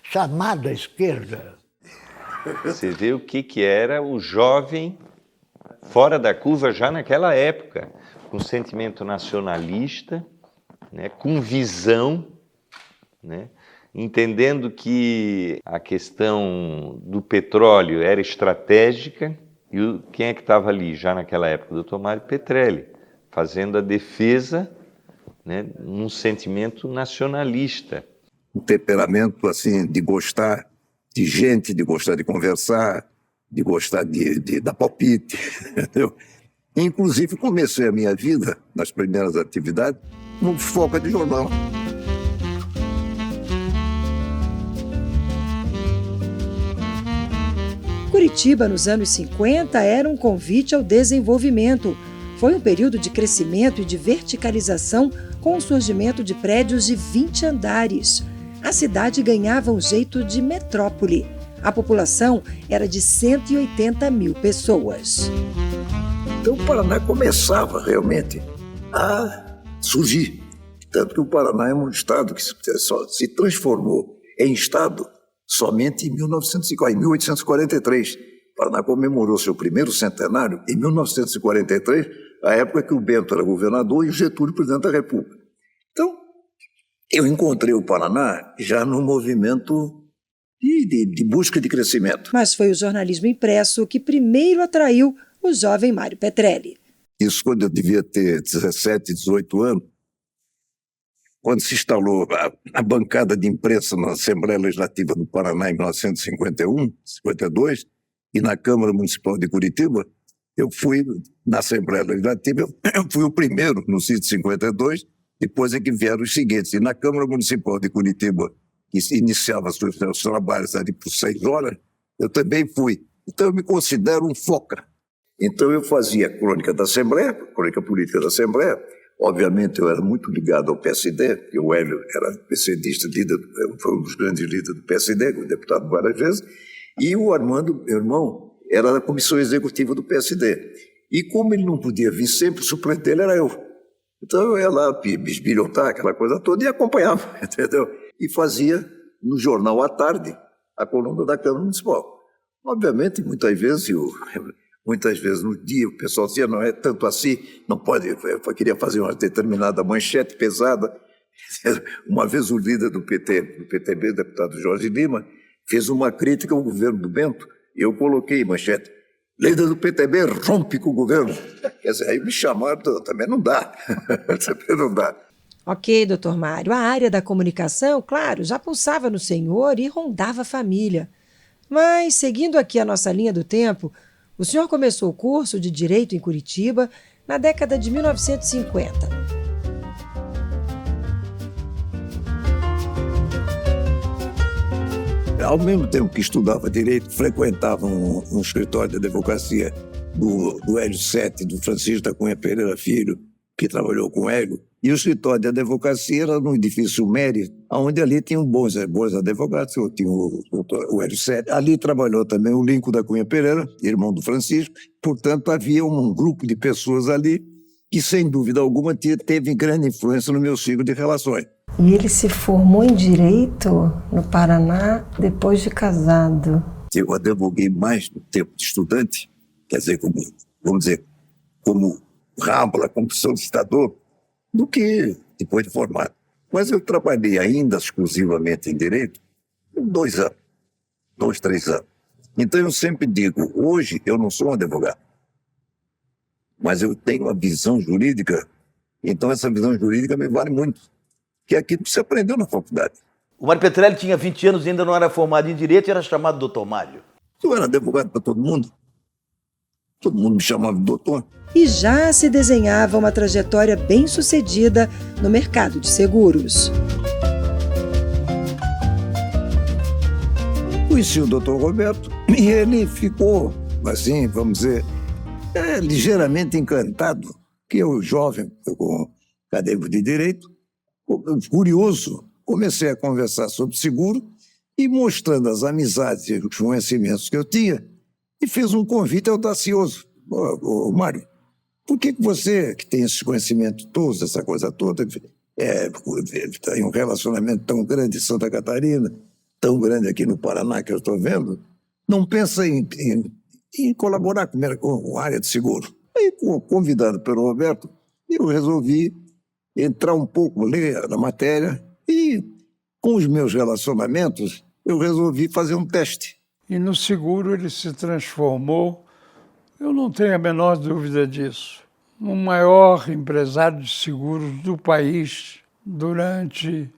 chamada esquerda. Você vê o que era o jovem fora da curva já naquela época, com sentimento nacionalista, né, com visão, né, entendendo que a questão do petróleo era estratégica. E quem é que estava ali já naquela época? O Dr. Mário Petrelli, fazendo a defesa, né, num sentimento nacionalista. Um temperamento assim de gostar de gente, de gostar de conversar, de gostar de dar palpite, entendeu? Inclusive comecei a minha vida, nas primeiras atividades, no foca de jornal. Curitiba, nos anos 50, era um convite ao desenvolvimento. Foi um período de crescimento e de verticalização com o surgimento de prédios de 20 andares. A cidade ganhava um jeito de metrópole. A população era de 180 mil pessoas. Então o Paraná começava realmente a surgir. Tanto que o Paraná é um estado que se transformou em estado somente em 1843. O Paraná comemorou seu primeiro centenário em 1943, a época que o Bento era governador e o Getúlio presidente da República. Então, eu encontrei o Paraná já num movimento de busca de crescimento. Mas foi o jornalismo impresso que primeiro atraiu o jovem Mário Petrelli. Isso quando eu devia ter 17, 18 anos, quando se instalou a bancada de imprensa na Assembleia Legislativa do Paraná em 1951, 52, e na Câmara Municipal de Curitiba, eu fui na Assembleia Legislativa, eu fui o primeiro no sítio 52, depois é que vieram os seguintes. E na Câmara Municipal de Curitiba, que iniciava seus trabalhos ali por 6 horas, eu também fui. Então eu me considero um foca. Então eu fazia crônica da Assembleia, crônica política da Assembleia. Obviamente eu era muito ligado ao PSD, porque o Hélio era PCdista, foi um dos grandes líderes do PSD, foi deputado várias vezes, e o Armando, meu irmão, era da comissão executiva do PSD. E como ele não podia vir sempre, o suplente dele era eu. Então eu ia lá bisbilhotar aquela coisa toda e acompanhava, entendeu? E fazia no jornal à tarde a coluna da Câmara Municipal. Obviamente, muitas vezes no dia o pessoal dizia, não é tanto assim, não pode, eu queria fazer uma determinada manchete pesada. Uma vez o líder do PTB, o deputado Jorge Lima, fez uma crítica ao governo do Bento, e eu coloquei manchete, líder do PTB rompe com o governo. Quer dizer, aí me chamaram, também não dá, também não dá. Ok, doutor Mário, a área da comunicação, claro, já pulsava no senhor e rondava a família. Mas, seguindo aqui a nossa linha do tempo, o senhor começou o curso de Direito em Curitiba na década de 1950. Ao mesmo tempo que estudava Direito, frequentava um escritório de advocacia do Hélio Sete, do Francisco da Cunha Pereira Filho, que trabalhou com o Hélio. E o escritório de advocacia era no edifício Mérito, onde ali tinham bons advogados, tinha o Hélio Sete. Ali trabalhou também o Lincoln da Cunha Pereira, irmão do Francisco. Portanto, havia um grupo de pessoas ali que, sem dúvida alguma, teve grande influência no meu ciclo de relações. E ele se formou em Direito no Paraná depois de casado. Eu advoguei mais no tempo de estudante, quer dizer, como Rambla, como solicitador, do que depois de formado. Mas eu trabalhei ainda exclusivamente em Direito 2 anos, 2, 3 anos. Então eu sempre digo, hoje eu não sou um advogado, mas eu tenho a visão jurídica, então essa visão jurídica me vale muito, que é aquilo que você aprendeu na faculdade. O Mário Petrelli tinha 20 anos e ainda não era formado em Direito e era chamado doutor Mário. Eu era advogado para todo mundo me chamava de doutor. E já se desenhava uma trajetória bem-sucedida no mercado de seguros. Conheci o doutor Roberto e ele ficou, assim, vamos dizer, ligeiramente encantado, que eu, jovem, com acadêmico de Direito, curioso, comecei a conversar sobre seguro e mostrando as amizades e os conhecimentos que eu tinha, e fez um convite audacioso. Ô, Mário, por que você, que tem esse conhecimento todo, essa coisa toda, tem um relacionamento tão grande em Santa Catarina, tão grande aqui no Paraná, que eu estou vendo, não pensa em colaborar com a área de seguro? Aí, convidado pelo Roberto, eu resolvi entrar um pouco, ler a matéria e, com os meus relacionamentos, eu resolvi fazer um teste. E no seguro ele se transformou, eu não tenho a menor dúvida disso, no maior empresário de seguros do país durante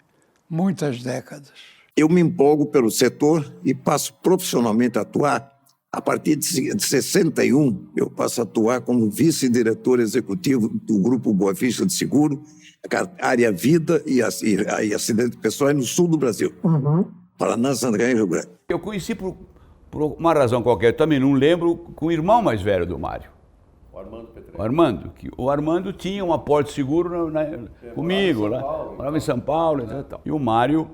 muitas décadas. Eu me empolgo pelo setor e passo profissionalmente a atuar. A partir de 61, eu passo a atuar como vice-diretor executivo do Grupo Boa Vista de Seguro, a área vida e acidente pessoal no sul do Brasil. Paraná, Santa Catarina e Rio Grande. Eu conheci por uma razão qualquer, também não lembro, com o irmão mais velho do Mário. O Armando Petrelli. O Armando tinha um aporte seguro comigo, morava em São Paulo, etc. E o Mário,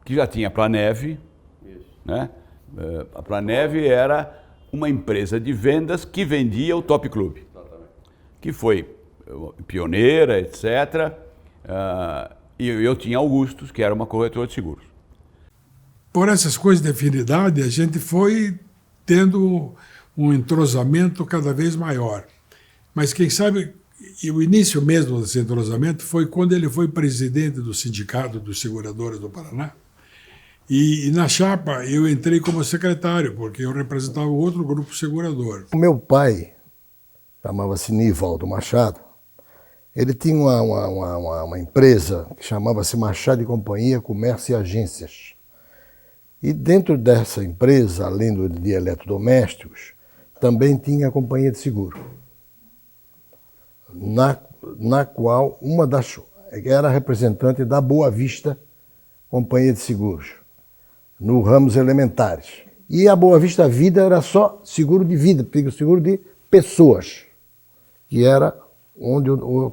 que já tinha a Planev, né? A Planev era uma empresa de vendas que vendia o Top Club, que foi pioneira, etc. E eu tinha Augustus, que era uma corretora de seguros. Por essas coisas de afinidade, a gente foi tendo um entrosamento cada vez maior. Mas quem sabe, e o início mesmo desse entrosamento foi quando ele foi presidente do Sindicato dos Seguradores do Paraná. E na chapa eu entrei como secretário, porque eu representava outro grupo segurador. O meu pai, chamava-se Nivaldo Machado, ele tinha uma empresa que chamava-se Machado e Companhia, Comércio e Agências. E dentro dessa empresa, além de eletrodomésticos, também tinha a companhia de seguro, na qual uma das era representante da Boa Vista Companhia de Seguros, no ramos elementares. E a Boa Vista Vida era só seguro de vida, seguro de pessoas, que era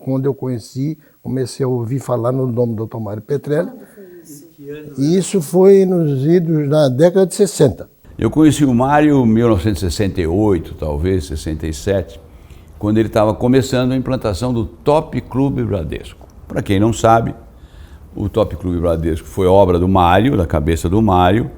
quando eu comecei a ouvir falar no nome do Dr. Mário Petrelli. E isso foi nos idos na década de 60. Eu conheci o Mário em 1968, talvez, 67, quando ele estava começando a implantação do Top Clube Bradesco. Para quem não sabe, o Top Clube Bradesco foi obra do Mário, da cabeça do Mário.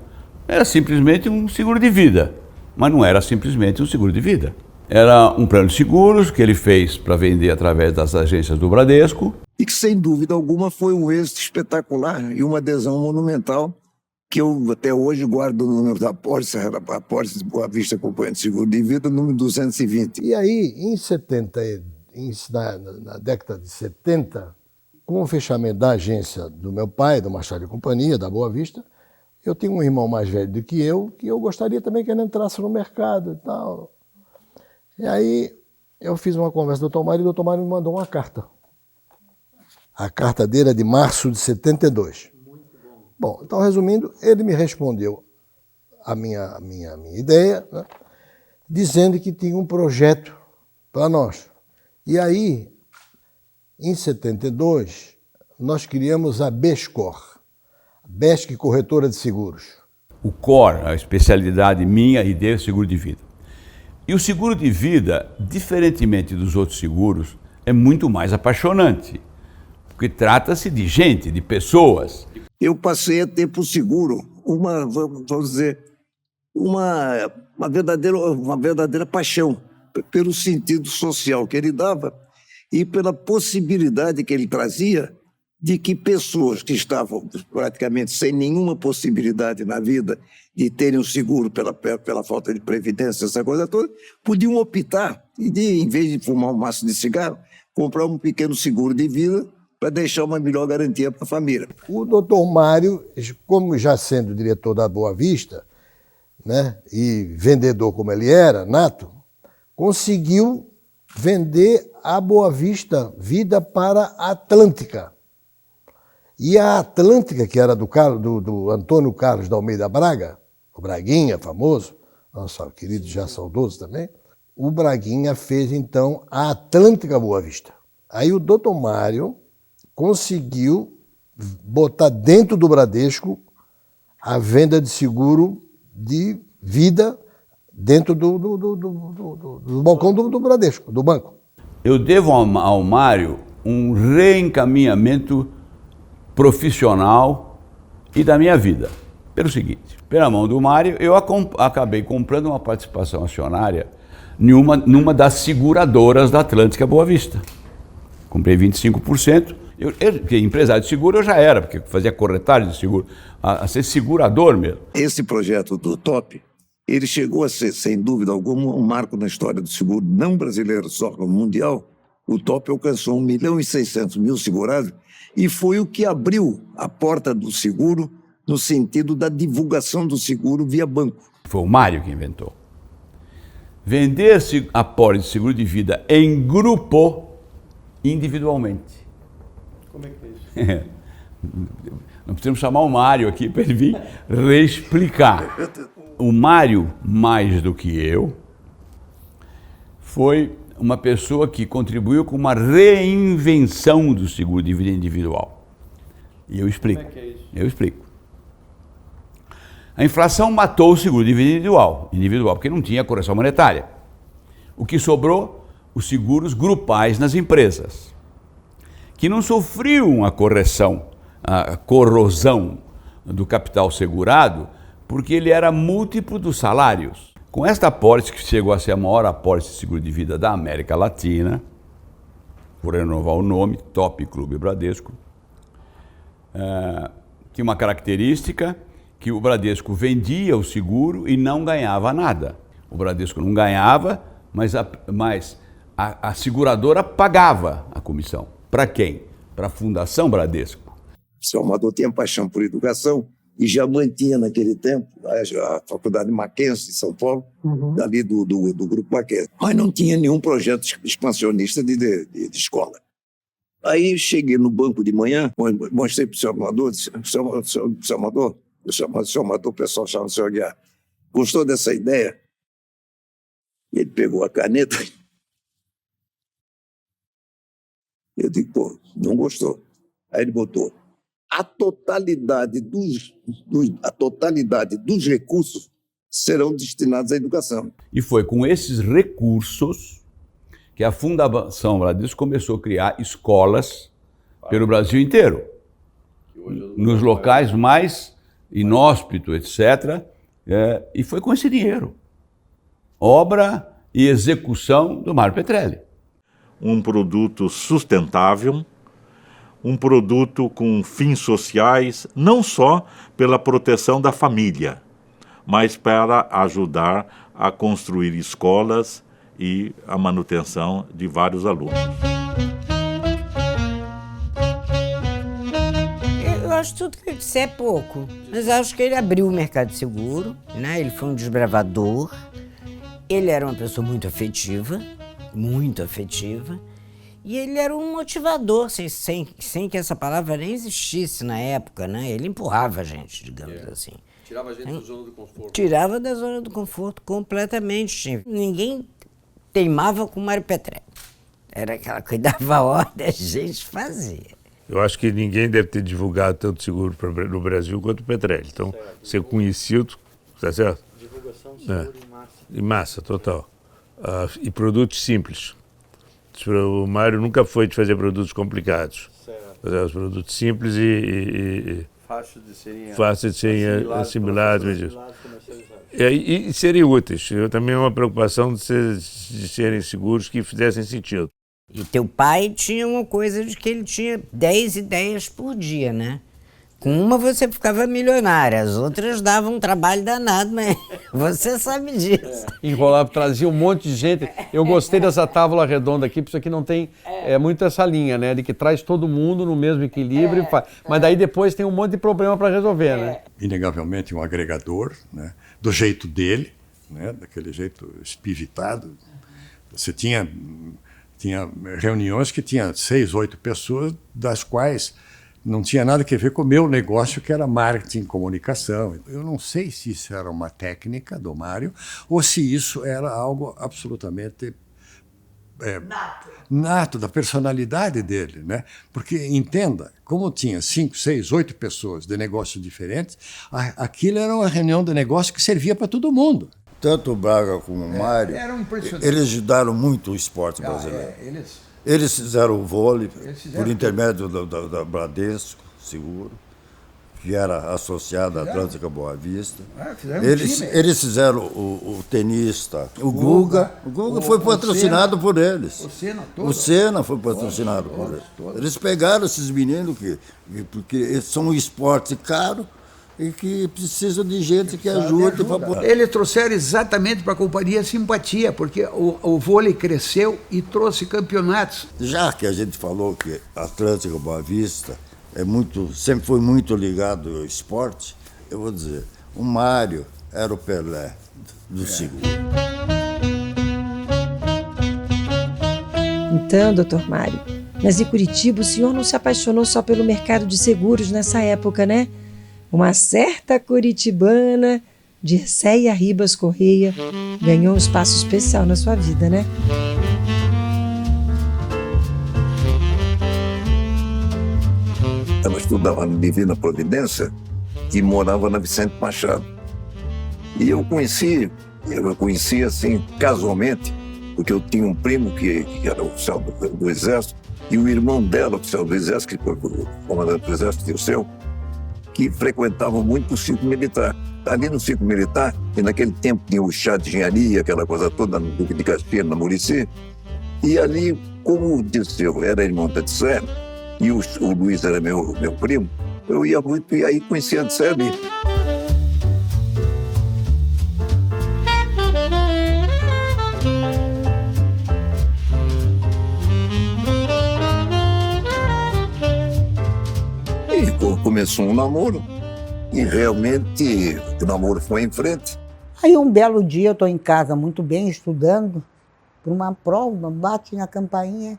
Era simplesmente um seguro de vida, mas não era simplesmente um seguro de vida. Era um plano de seguros que ele fez para vender através das agências do Bradesco. E que, sem dúvida alguma, foi um êxito espetacular e uma adesão monumental que eu até hoje guardo o número da apólice, a apólice de Boa Vista Companhia de Seguro de Vida, número 220. E aí, na década de 70, com o fechamento da agência do meu pai, do Machado e Companhia, da Boa Vista, eu tinha um irmão mais velho do que eu gostaria também que ele entrasse no mercado e tal. E aí eu fiz uma conversa com o Dr. Mário e o Dr. Mário me mandou uma carta. A carta dele é de março de 72. Muito bom. Bom, então resumindo, ele me respondeu a minha ideia, né, dizendo que tinha um projeto para nós. E aí, em 72, nós criamos a BESCOR, BESC Corretora de Seguros. O COR, a especialidade minha e dele, seguro de vida. E o seguro de vida, diferentemente dos outros seguros, é muito mais apaixonante, porque trata-se de gente, de pessoas. Eu passei a ter para o seguro vamos dizer, uma verdadeira paixão pelo sentido social que ele dava e pela possibilidade que ele trazia de que pessoas que estavam praticamente sem nenhuma possibilidade na vida de terem um seguro pela falta de previdência, essa coisa toda, podiam optar e, em vez de fumar um maço de cigarro, comprar um pequeno seguro de vida para deixar uma melhor garantia para a família. O doutor Mário, como já sendo diretor da Boa Vista, né, e vendedor como ele era, nato, conseguiu vender a Boa Vista Vida para a Atlântica. E a Atlântica, que era do Antônio Carlos da Almeida Braga, o Braguinha, famoso, nosso querido já saudoso também, o Braguinha fez, então, a Atlântica Boa Vista. Aí o doutor Mário conseguiu botar dentro do Bradesco a venda de seguro de vida dentro do balcão do Bradesco, do banco. Eu devo ao Mário um reencaminhamento profissional e da minha vida. Pelo seguinte, pela mão do Mário, eu acabei comprando uma participação acionária numa das seguradoras da Atlântica Boa Vista. Comprei 25%. Empresário de seguro eu já era, porque fazia corretagem de seguro, a ser segurador mesmo. Esse projeto do TOP, ele chegou a ser, sem dúvida alguma, um marco na história do seguro, não brasileiro só, como mundial. O TOP alcançou 1.600.000 segurados e foi o que abriu a porta do seguro no sentido da divulgação do seguro via banco. Foi o Mário que inventou. Vender apólice de seguro de vida em grupo, individualmente. Como é que é isso? Nós precisamos chamar o Mário aqui para ele vir reexplicar. O Mário, mais do que eu, foi uma pessoa que contribuiu com uma reinvenção do seguro de vida individual. E eu explico. Como é que é isso? Eu explico. A inflação matou o seguro de vida individual, porque não tinha correção monetária. O que sobrou? Os seguros grupais nas empresas, que não sofriam a corrosão do capital segurado, porque ele era múltiplo dos salários. Com esta apólice, que chegou a ser a maior apólice de seguro de vida da América Latina, por renovar o nome, Top Clube Bradesco, tinha uma característica que o Bradesco vendia o seguro e não ganhava nada. O Bradesco não ganhava, mas a seguradora pagava a comissão. Para quem? Para a Fundação Bradesco. O seu Amador tinha paixão por educação e já mantinha naquele tempo a Faculdade Mackenzie, de São Paulo, dali do Grupo Mackenzie. Mas não tinha nenhum projeto expansionista de escola. Aí cheguei no banco de manhã, mostrei para o seu Amador, disse, seu Amador, o pessoal chama o senhor Aguiar, gostou dessa ideia? Ele pegou a caneta. Eu digo, pô, não gostou. Aí ele botou, a totalidade dos recursos serão destinados à educação. E foi com esses recursos que a Fundação Bradesco começou a criar escolas pelo Brasil inteiro, nos locais mais inóspitos, etc. E foi com esse dinheiro. Obra e execução do Mário Petrelli. Um produto sustentável, um produto com fins sociais, não só pela proteção da família, mas para ajudar a construir escolas e a manutenção de vários alunos. Eu acho que tudo que ele disse é pouco, mas acho que ele abriu o mercado de seguro, né? Ele foi um desbravador, ele era uma pessoa muito afetiva, e ele era um motivador, sem que essa palavra nem existisse na época, né? Ele empurrava a gente, digamos assim. Tirava a gente da zona do conforto. Tirava da zona do conforto completamente. Ninguém teimava com o Mário Petrelli. Era aquela coisa, dava ordem, a gente fazia. Eu acho que ninguém deve ter divulgado tanto seguro no Brasil quanto o Petrelli. Então, ser conhecido, tá certo? Divulgação de seguro em massa. Em massa, total. E produtos simples. O Mário nunca foi de fazer produtos complicados. Certo. Os produtos simples e fáceis de serem assimilados. E serem úteis. Eu também uma preocupação de serem seguros que fizessem sentido. E teu pai tinha uma coisa de que ele tinha 10 ideias por dia, né? Com uma você ficava milionário, as outras davam um trabalho danado, mas você sabe disso. Enrolava, trazia um monte de gente. Eu gostei dessa tábua redonda aqui, porque isso aqui não tem muito essa linha, né? De que traz todo mundo no mesmo equilíbrio, mas daí depois tem um monte de problema para resolver, né? Inegavelmente um agregador, né? Do jeito dele, né? Daquele jeito espivitado. Você tinha reuniões que tinha 6, 8 pessoas, das quais não tinha nada a ver com o meu negócio, que era marketing e comunicação. Eu não sei se isso era uma técnica do Mário ou se isso era algo absolutamente nato da personalidade dele, né? Porque, entenda, como tinha 5, 6, 8 pessoas de negócios diferentes, aquilo era uma reunião de negócio que servia para todo mundo. tanto o Braga como o Mário, eram impressionantes. eles ajudaram muito o esporte brasileiro. Eles fizeram o vôlei por intermédio da Bradesco Seguro, que era associada à Atlântica Boa Vista. Eles fizeram o tenista, o Guga. O Guga foi patrocinado por eles. O Senna foi patrocinado por eles. Eles pegaram esses meninos porque são um esporte caro e que precisam de gente que ajude. Eles trouxeram exatamente para a companhia simpatia, porque o vôlei cresceu e trouxe campeonatos. Já que a gente falou que a Atlântica Boa Vista sempre foi muito ligado ao esporte, eu vou dizer, o Mário era o Pelé do seguro. Então, doutor Mário, mas em Curitiba o senhor não se apaixonou só pelo mercado de seguros nessa época, né? Uma certa curitibana, Dirceia Ribas Correia, ganhou um espaço especial na sua vida, né? Ela estudava no Divina Providência e morava na Vicente Machado. E eu conheci assim, casualmente, porque eu tinha um primo que era oficial do Exército, e o irmão dela, oficial do Exército, que foi o comandante do Exército, o seu, que frequentavam muito o Círculo Militar. Ali no Círculo Militar, e naquele tempo tinha o chá de engenharia, aquela coisa toda, no Duque de Caxias, na Muricy. E ali, como o Dirceu era irmão da Dirceu, e o Luiz era meu primo, eu ia muito, e aí conhecia a Dirceu ali. Começou um namoro e realmente o namoro foi em frente. Aí um belo dia eu estou em casa muito bem, estudando, por uma prova, bate na campainha.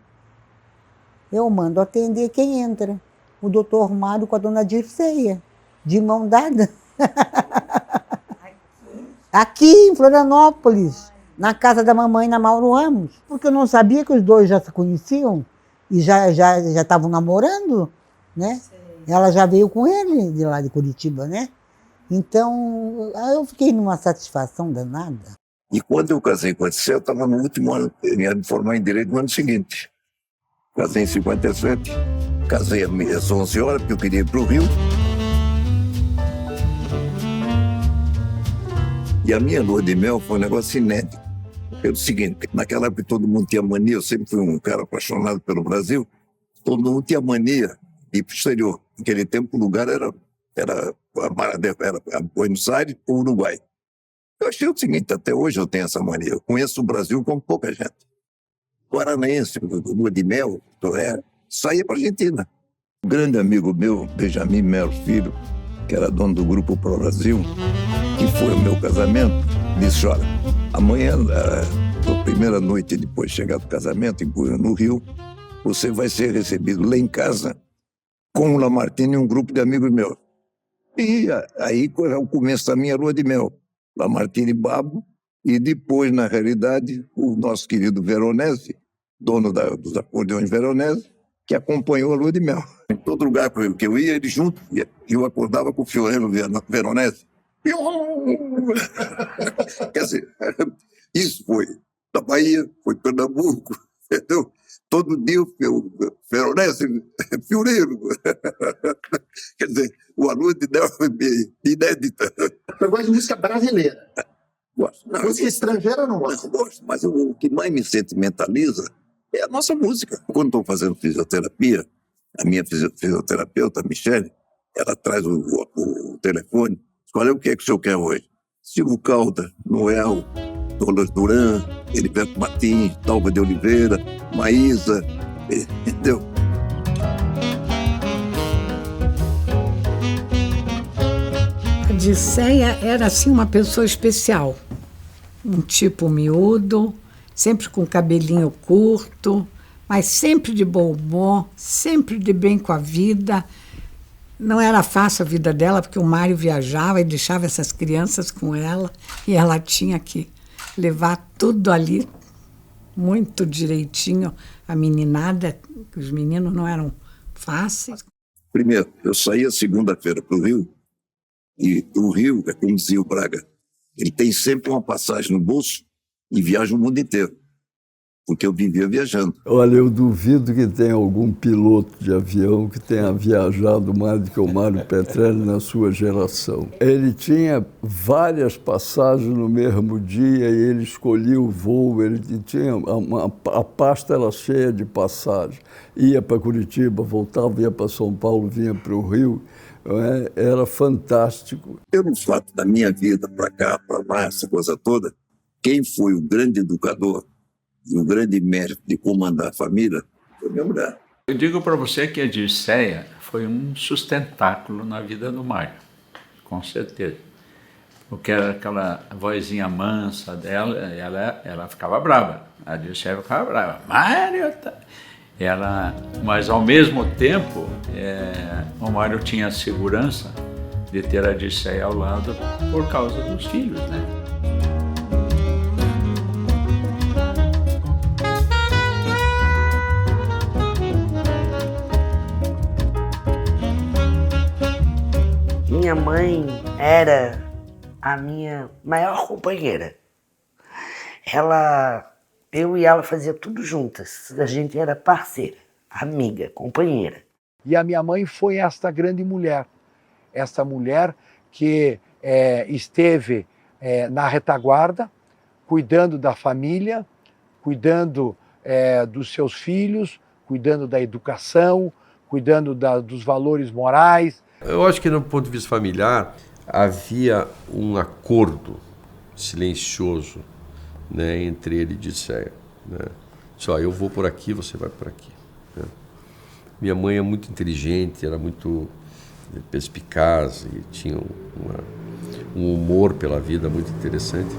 Eu mando atender quem entra. O doutor Mário com a dona Dirceia, de mão dada. Aqui em Florianópolis, na casa da mamãe, na Mauro Ramos. Porque eu não sabia que os dois já se conheciam e já estavam namorando, né? Ela já veio com ele de lá de Curitiba, né? Então, eu fiquei numa satisfação danada. E quando eu casei com a Dirceu, eu estava no último ano, eu ia me formar em Direito no ano seguinte. Casei em 57, casei às 11 horas, porque eu queria ir para o Rio. E a minha lua de mel foi um negócio inédito. Era o seguinte, naquela época todo mundo tinha mania, eu sempre fui um cara apaixonado pelo Brasil, todo mundo tinha mania de ir para o exterior. Naquele tempo o lugar era Buenos Aires ou Uruguai. Eu achei o seguinte, até hoje eu tenho essa mania, eu conheço o Brasil como pouca gente. Guaranaense, lua de mel, saía para a Argentina. Um grande amigo meu, Benjamin Melo Filho, que era dono do Grupo Pro Brasil, que foi o meu casamento, disse, olha, amanhã, na primeira noite depois de chegar do casamento, no Rio, você vai ser recebido lá em casa com o Lamartine e um grupo de amigos meus. E aí é o começo da minha lua de mel. Lamartine e Babo, e depois, na realidade, o nosso querido Veronese, dono dos acordeões Veronese, que acompanhou a lua de mel. Em todo lugar que eu ia, ele junto, e eu acordava com o Fiorello Veronese. Quer dizer, isso foi da Bahia, foi Pernambuco, entendeu? Todo dia o Veronese, Fiorello. Quer dizer, a lua de mel foi inédita. Eu gosto de música brasileira. Gosto. Não, música estrangeira não gosto. Mas o que mais me sentimentaliza é a nossa música. Quando estou fazendo fisioterapia, a minha fisioterapeuta, a Michele, ela traz o telefone. Qual é o que o senhor quer hoje? Silvio Calda, Noel, Douglas Duran, Heriberto Martins, Dalva de Oliveira, Maísa, entendeu? A Dirceia era assim uma pessoa especial. Um tipo miúdo, sempre com cabelinho curto, mas sempre de bom humor, sempre de bem com a vida. Não era fácil a vida dela, porque o Mário viajava e deixava essas crianças com ela, e ela tinha que levar tudo ali muito direitinho. A meninada, os meninos não eram fáceis. Primeiro, eu saía segunda-feira para o Rio, e o Rio, é como dizia o Braga, Ele tem sempre uma passagem no bolso e viaja o mundo inteiro, porque eu vivia viajando. Olha, eu duvido que tenha algum piloto de avião que tenha viajado mais do que o Mário Petrelli na sua geração. Ele tinha várias passagens no mesmo dia e ele escolhia o voo, ele tinha a pasta era cheia de passagens. Ia para Curitiba, voltava, ia para São Paulo, vinha para o Rio. Era fantástico. Pelo fato da minha vida para cá, para lá, essa coisa toda, quem foi o grande educador e o grande mérito de comandar a família foi minha mulher. Eu digo para você que a Dirceia foi um sustentáculo na vida do Mário, com certeza. Porque era aquela vozinha mansa dela, ela ficava brava. A Dirceia ficava brava. Mário... Mas ao mesmo tempo, o Mário tinha a segurança de ter a Dirceia ao lado por causa dos filhos, né? Minha mãe era a minha maior companheira. Eu e ela fazia tudo juntas. A gente era parceira, amiga, companheira. E a minha mãe foi esta grande mulher. Esta mulher que esteve na retaguarda, cuidando da família, cuidando dos seus filhos, cuidando da educação, cuidando dos valores morais. Eu acho que, do ponto de vista familiar, havia um acordo silencioso, né, entre ele e Dirceia, né? Só, eu vou por aqui, você vai por aqui, né? Minha mãe é muito inteligente, era muito perspicaz e tinha um humor pela vida muito interessante.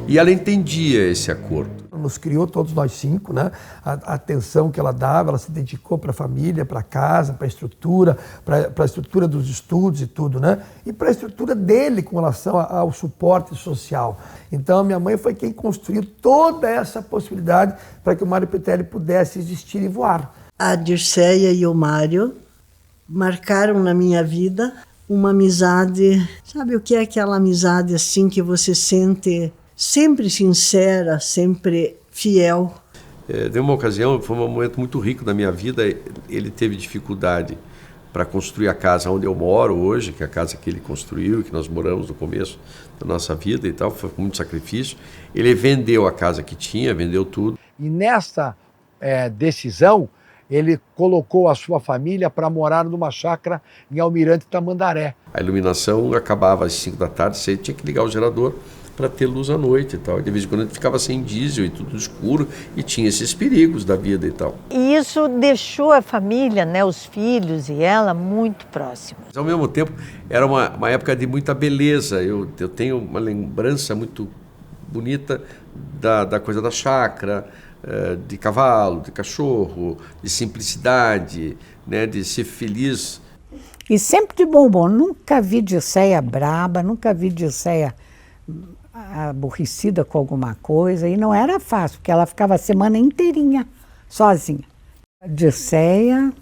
E ela entendia esse acordo. Nos criou, todos nós 5, né? A atenção que ela dava, ela se dedicou para a família, para a casa, para a estrutura dos estudos e tudo, né? E para a estrutura dele com relação ao suporte social. Então, a minha mãe foi quem construiu toda essa possibilidade para que o Mário Petrelli pudesse existir e voar. A Dirceia e o Mário marcaram na minha vida uma amizade. Sabe o que é aquela amizade assim que você sente sempre sincera, sempre fiel? Deu uma ocasião, foi um momento muito rico da minha vida. Ele teve dificuldade para construir a casa onde eu moro hoje, que é a casa que ele construiu, que nós moramos no começo da nossa vida e tal, foi com muito sacrifício. Ele vendeu a casa que tinha, vendeu tudo. E nessa decisão, ele colocou a sua família para morar numa chácara em Almirante Tamandaré. A iluminação acabava às 5 da tarde, você tinha que ligar o gerador para ter luz à noite e tal. De vez em quando a gente ficava sem diesel e tudo escuro e tinha esses perigos da vida e tal. E isso deixou a família, né, os filhos e ela, muito próximos. Mas, ao mesmo tempo, era uma época de muita beleza. Eu tenho uma lembrança muito bonita da coisa da chácara, de cavalo, de cachorro, de simplicidade, né, de ser feliz. E sempre de bom. Nunca vi Dirceia braba, nunca vi Dirceia aborrecida com alguma coisa, e não era fácil, porque ela ficava a semana inteirinha sozinha. A Dirceia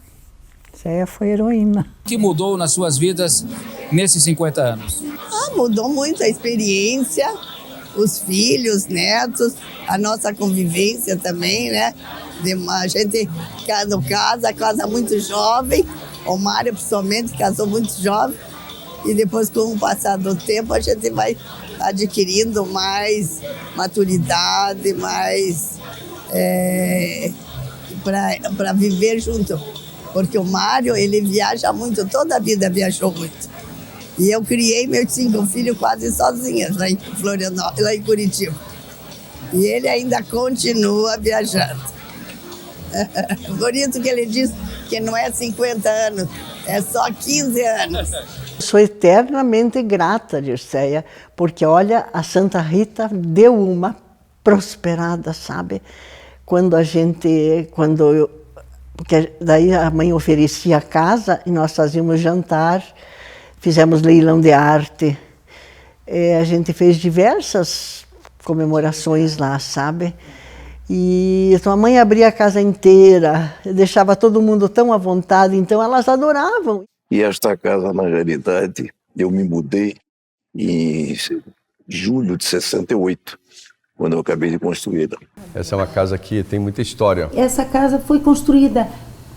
foi heroína. O que mudou nas suas vidas nesses 50 anos? Mudou muito a experiência, os filhos, netos, a nossa convivência também, né? A gente casa muito jovem, o Mário principalmente casou muito jovem, e depois, com o passar do tempo, a gente vai adquirindo mais maturidade, mais para viver junto. Porque o Mário, ele viaja muito, toda a vida viajou muito. E eu criei meus 5 filhos quase sozinhas lá em Florianópolis, lá em Curitiba. E ele ainda continua viajando. Bonito que ele diz que não é 50 anos, é só 15 anos. Sou eternamente grata, Dirceia, porque, olha, a Santa Rita deu uma prosperada, sabe? Porque daí a mãe oferecia a casa e nós fazíamos jantar, fizemos leilão de arte. A gente fez diversas comemorações lá, sabe? E então a mãe abria a casa inteira, deixava todo mundo tão à vontade, então elas adoravam. E esta casa, na realidade, eu me mudei em julho de 68, quando eu acabei de construí-la. Essa é uma casa que tem muita história. Essa casa foi construída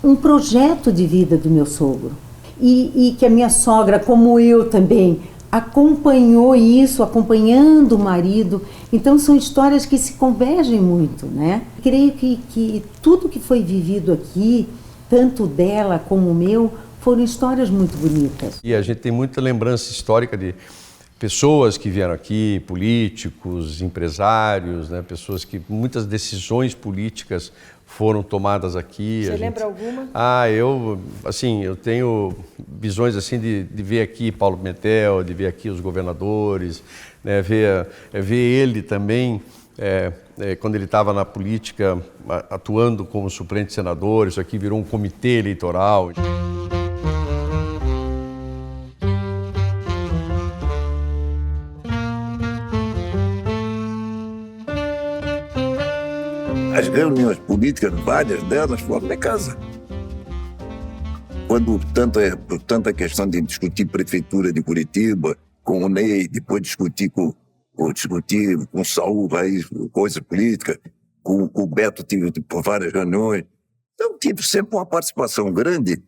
um projeto de vida do meu sogro. E que a minha sogra, como eu também, acompanhou isso, acompanhando o marido. Então são histórias que se convergem muito, né? Creio que tudo que foi vivido aqui, tanto dela como o meu, foram histórias muito bonitas. E a gente tem muita lembrança histórica de pessoas que vieram aqui, políticos, empresários, né? Pessoas que muitas decisões políticas foram tomadas aqui. Você lembra alguma? Eu tenho visões assim de ver aqui Paulo Pimentel, de ver aqui os governadores, né? Ver ele também, quando ele estava na política, atuando como suplente senador. Isso aqui virou um comitê eleitoral. As reuniões políticas, várias delas, foram em casa. Quando tanta questão de discutir prefeitura de Curitiba, com o Ney, depois discutir com o Saul, coisa política, com o Beto, tive por várias reuniões. Então, tive sempre uma participação grande.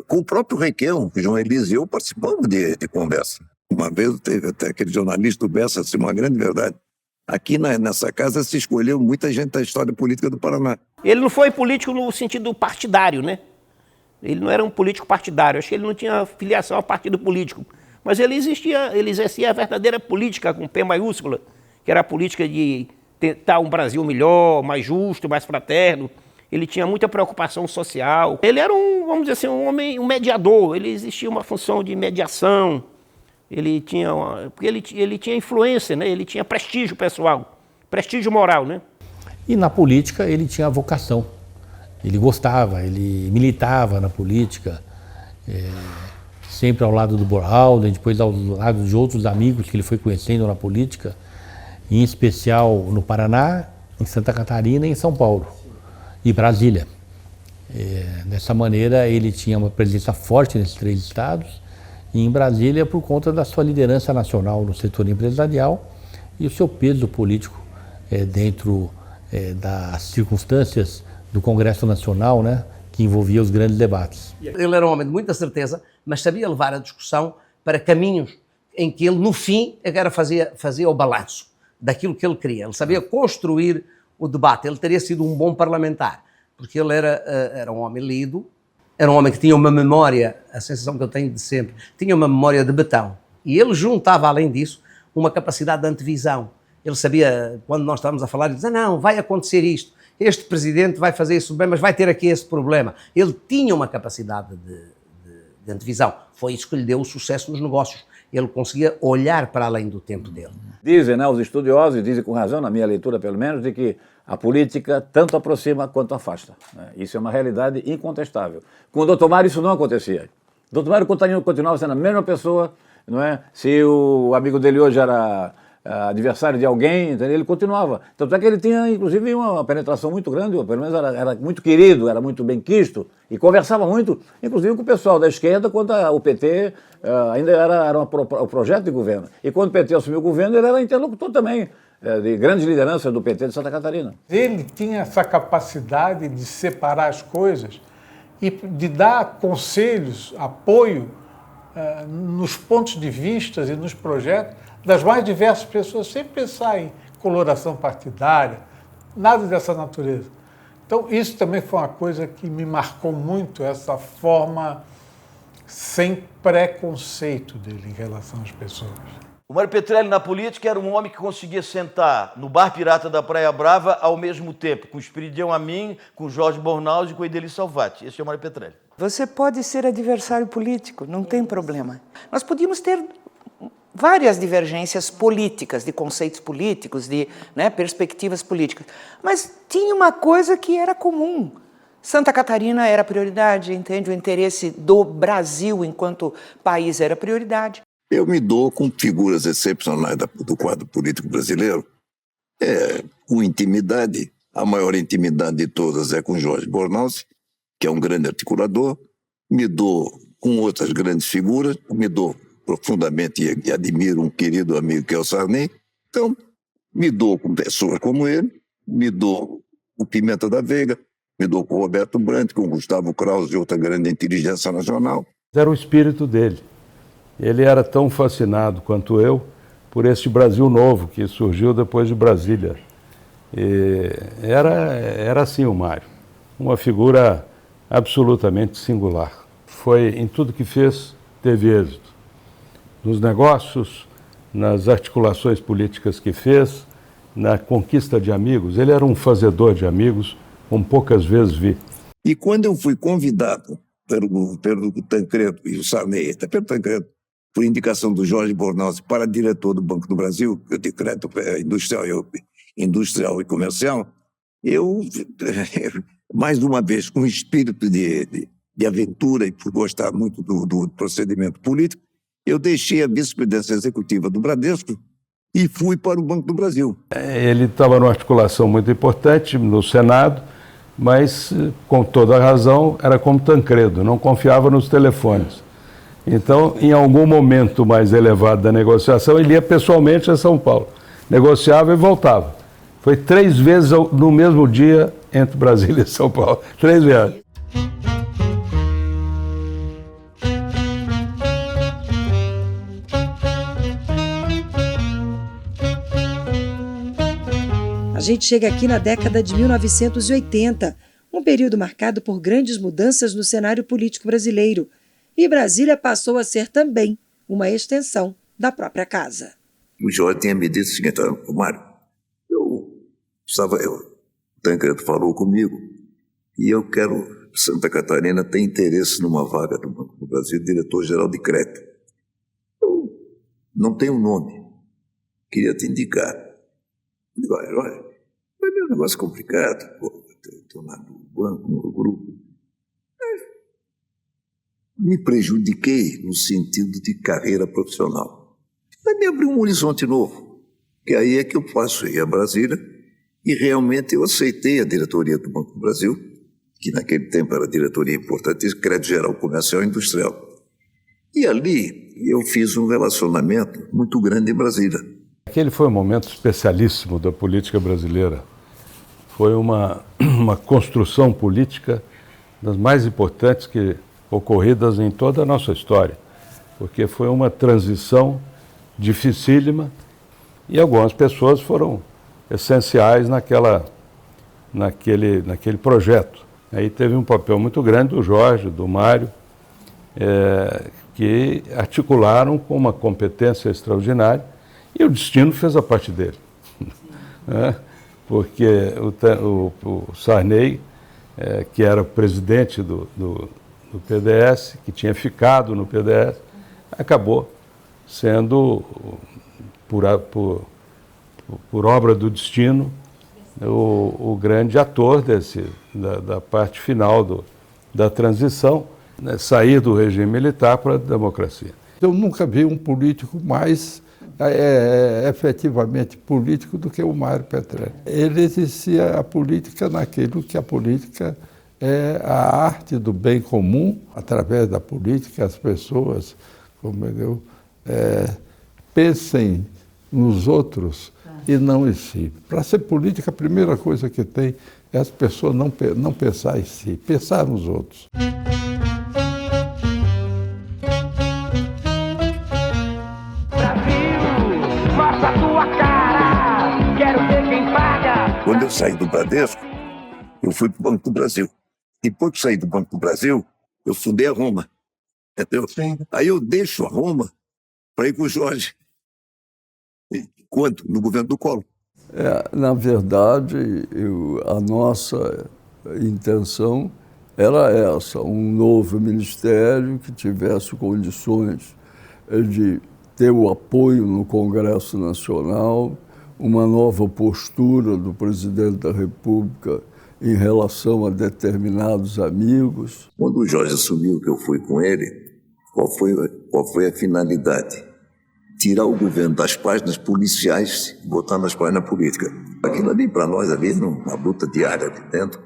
Com o próprio Requião, o João Elise e eu participamos de conversa. Uma vez teve até aquele jornalista do Bessa, assim, uma grande verdade. Aqui nessa casa se escolheu muita gente da história política do Paraná. Ele não foi político no sentido partidário, né? Ele não era um político partidário. Acho que ele não tinha filiação a partido político. Mas ele exercia a verdadeira política com P maiúscula, que era a política de tentar um Brasil melhor, mais justo, mais fraterno. Ele tinha muita preocupação social. Ele era vamos dizer assim, um mediador. Ele existia uma função de mediação. Ele tinha influência, né? Ele tinha prestígio pessoal, prestígio moral, né? E na política ele tinha vocação. Ele gostava, ele militava na política, sempre ao lado do Borralden, depois ao lado de outros amigos que ele foi conhecendo na política, em especial no Paraná, em Santa Catarina e em São Paulo e Brasília. Dessa maneira ele tinha uma presença forte nesses 3 estados. E em Brasília, por conta da sua liderança nacional no setor empresarial e o seu peso político dentro das circunstâncias do Congresso Nacional, né, que envolvia os grandes debates. Ele era um homem de muita certeza, mas sabia levar a discussão para caminhos em que ele, no fim, agora fazia o balanço daquilo que ele queria. Ele sabia construir o debate. Ele teria sido um bom parlamentar, porque ele era um homem lido. Era um homem que tinha uma memória, a sensação que eu tenho de sempre, tinha uma memória de betão. E ele juntava, além disso, uma capacidade de antevisão. Ele sabia, quando nós estávamos a falar, ele dizia, não, vai acontecer isto, este presidente vai fazer isso bem, mas vai ter aqui esse problema. Ele tinha uma capacidade de antevisão. Foi isso que lhe deu o sucesso nos negócios. Ele conseguia olhar para além do tempo dele. Dizem, né, os estudiosos, dizem com razão, na minha leitura pelo menos, de que a política tanto aproxima quanto afasta. Né? Isso é uma realidade incontestável. Com o Dr. Mário isso não acontecia. O Dr. Mário continuava sendo a mesma pessoa, não é? Se o amigo dele hoje era adversário de alguém, entendeu? Ele continuava. Tanto é que ele tinha, inclusive, uma penetração muito grande, pelo menos era muito querido, era muito benquisto, e conversava muito, inclusive com o pessoal da esquerda, quando o PT ainda era o projeto de governo. E quando o PT assumiu o governo, ele era interlocutor também de grandes lideranças do PT de Santa Catarina. Ele tinha essa capacidade de separar as coisas e de dar conselhos, apoio nos pontos de vista e nos projetos das mais diversas pessoas, sem pensar em coloração partidária, nada dessa natureza. Então, isso também foi uma coisa que me marcou muito, essa forma sem preconceito dele em relação às pessoas. O Mário Petrelli, na política, era um homem que conseguia sentar no bar pirata da Praia Brava ao mesmo tempo, com o Espiridião Amin, com o Jorge Bornaus e com o Ideli Salvati. Esse é o Mário Petrelli. Você pode ser adversário político, não tem problema. Nós podíamos ter várias divergências políticas, de conceitos políticos, de perspectivas políticas. Mas tinha uma coisa que era comum. Santa Catarina era prioridade, entende? O interesse do Brasil enquanto país era prioridade. Eu me dou com figuras excepcionais do quadro político brasileiro, com intimidade. A maior intimidade de todas é com Jorge Bornaus, que é um grande articulador. Me dou com outras grandes figuras, me dou profundamente e admiro um querido amigo que é o Sarney. Então, me dou com pessoas como ele, me dou com Pimenta da Veiga, me dou com o Roberto Brandt, com o Gustavo Krause, de outra grande inteligência nacional. Era o espírito dele. Ele era tão fascinado quanto eu por esse Brasil novo que surgiu depois de Brasília. E era assim o Mário, uma figura absolutamente singular. Foi, em tudo que fez, teve êxito. Nos negócios, nas articulações políticas que fez, na conquista de amigos. Ele era um fazedor de amigos, como poucas vezes vi. E quando eu fui convidado pelo Tancredo e o Sarney, até pelo Tancredo, por indicação do Jorge Bornauzi para diretor do Banco do Brasil, o decreto industrial e comercial, eu, mais uma vez, com espírito de aventura e por gostar muito do procedimento político, eu deixei a vice-presidência executiva do Bradesco e fui para o Banco do Brasil. Ele estava numa articulação muito importante no Senado, mas, com toda a razão, era como Tancredo, não confiava nos telefones. Então, em algum momento mais elevado da negociação, ele ia pessoalmente a São Paulo. Negociava e voltava. Foi 3 vezes no mesmo dia entre Brasília e São Paulo. 3 viagens. A gente chega aqui na década de 1980, um período marcado por grandes mudanças no cenário político brasileiro. E Brasília passou a ser também uma extensão da própria casa. O Jorge tinha me dito o seguinte: Mário, o Tancredo falou comigo e eu quero, Santa Catarina tem interesse numa vaga do Banco do Brasil, diretor-geral de crédito. Eu não tenho um nome, queria te indicar. Eu digo, olha, é um negócio complicado, estou lá no banco, no grupo. Me prejudiquei no sentido de carreira profissional. Aí me abriu um horizonte novo, que aí é que eu passo a ir a Brasília, e realmente eu aceitei a diretoria do Banco do Brasil, que naquele tempo era diretoria importante, Crédito Geral Comercial e Industrial. E ali eu fiz um relacionamento muito grande em Brasília. Aquele foi um momento especialíssimo da política brasileira. Foi uma construção política das mais importantes que ocorridas em toda a nossa história, porque foi uma transição dificílima e algumas pessoas foram essenciais naquele projeto. Aí teve um papel muito grande do Jorge, do Mário, que articularam com uma competência extraordinária e o destino fez a parte dele. Porque o Sarney, que era o presidente do PDS, que tinha ficado no PDS, acabou sendo, por obra do destino, o grande ator da parte final da transição, né, sair do regime militar para a democracia. Eu nunca vi um político mais efetivamente político do que o Mário Petréli. Ele exercia a política naquilo que a política é a arte do bem comum. Através da política, as pessoas, como eu, pensem nos outros e não em si. Para ser política, a primeira coisa que tem é as pessoas não pensar em si, pensar nos outros. Mostra a tua cara, quero ver quem paga. Quando eu saí do Bradesco, eu fui para o Banco do Brasil. Depois que saí do Banco do Brasil, eu fundei a Roma. Entendeu? Sim. Aí eu deixo a Roma para ir com o Jorge. Quando? No governo do Collor. Na verdade, a nossa intenção era essa, um novo ministério que tivesse condições de ter o apoio no Congresso Nacional, uma nova postura do presidente da República em relação a determinados amigos. Quando o Jorge assumiu que eu fui com ele, qual foi a finalidade? Tirar o governo das páginas policiais e botar nas páginas políticas. Aquilo ali, para nós, ali, uma luta diária ali dentro,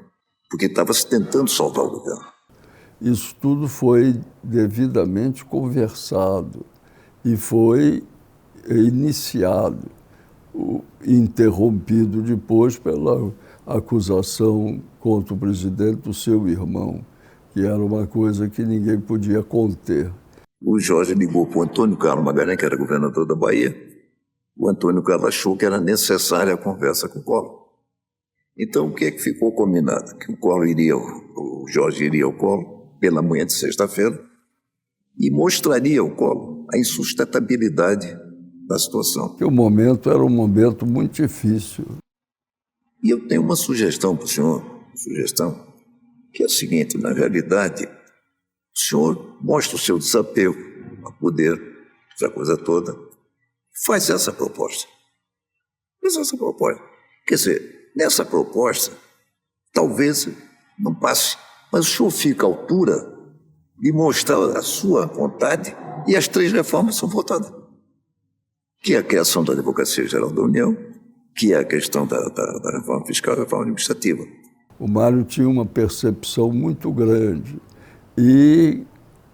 porque estava se tentando salvar o governo. Isso tudo foi devidamente conversado e foi iniciado, interrompido depois pela acusação contra o presidente do seu irmão, que era uma coisa que ninguém podia conter. O Jorge ligou para o Antônio Carlos Magalhães, que era governador da Bahia. O Antônio Carlos achou que era necessária a conversa com o Collor. Então, o que é que ficou combinado? Que o Jorge iria ao Collor pela manhã de sexta-feira e mostraria ao Collor a insustentabilidade da situação. O momento era um momento muito difícil. E eu tenho uma sugestão para o senhor, que é a seguinte: na realidade, o senhor mostra o seu desapego a poder, essa coisa toda, faz essa proposta. Quer dizer, nessa proposta, talvez não passe, mas o senhor fica à altura de mostrar a sua vontade e as 3 reformas são votadas. Que é a criação da Advocacia Geral da União, que é a questão da reforma fiscal e reforma administrativa. O Mário tinha uma percepção muito grande e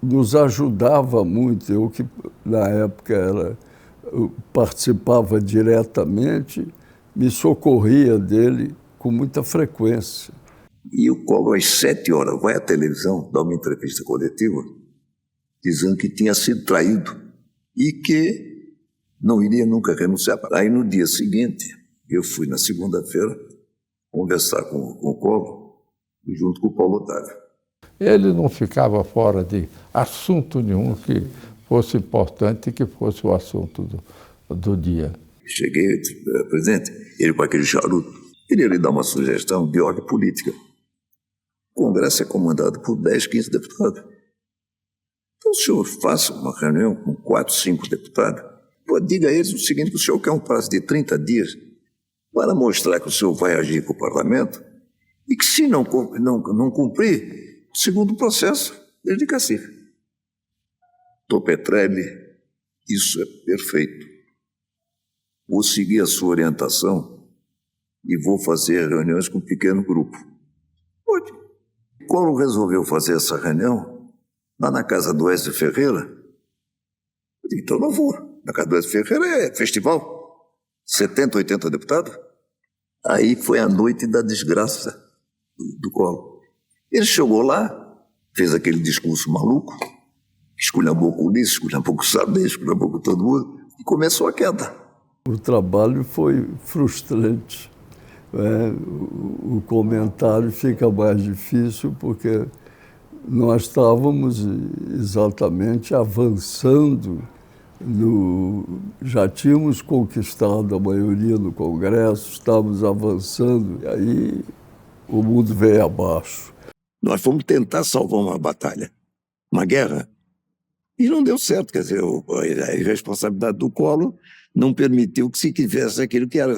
nos ajudava muito. Eu que na época participava diretamente, me socorria dele com muita frequência. E o Collor, às 7 horas, vai à televisão dar uma entrevista coletiva dizendo que tinha sido traído e que não iria nunca renunciar. Aí, no dia seguinte, eu fui, na segunda-feira, conversar com o Collor, junto com o Paulo Otávio. Ele não ficava fora de assunto nenhum que fosse importante e que fosse o assunto do dia. Cheguei, presidente, ele com aquele charuto, queria lhe dar uma sugestão de ordem política. O Congresso é comandado por 10, 15 deputados. Então o senhor faça uma reunião com 4, 5 deputados. Diga a eles o seguinte: que o senhor quer um prazo de 30 dias para mostrar que o senhor vai agir com o parlamento e que, se não cumprir, segundo o processo, ele de cacife. Dr. Petrelli, isso é perfeito. Vou seguir a sua orientação e vou fazer reuniões com um pequeno grupo. Pode. Quando resolveu fazer essa reunião, lá na casa do Ézio Ferreira, eu disse: então não vou. Na casa do Ézio Ferreira é festival, 70, 80 deputados. Aí foi a noite da desgraça do Collor. Ele chegou lá, fez aquele discurso maluco, esculhambou com o Ulisses, esculhambou com o Sardê, esculhambou com todo mundo, e começou a queda. O trabalho foi frustrante. O comentário fica mais difícil porque nós estávamos exatamente avançando. Já tínhamos conquistado a maioria no Congresso, estávamos avançando, e aí o mundo veio abaixo. Nós fomos tentar salvar uma batalha, uma guerra, e não deu certo. Quer dizer, a irresponsabilidade do Collor não permitiu que se tivesse aquilo que era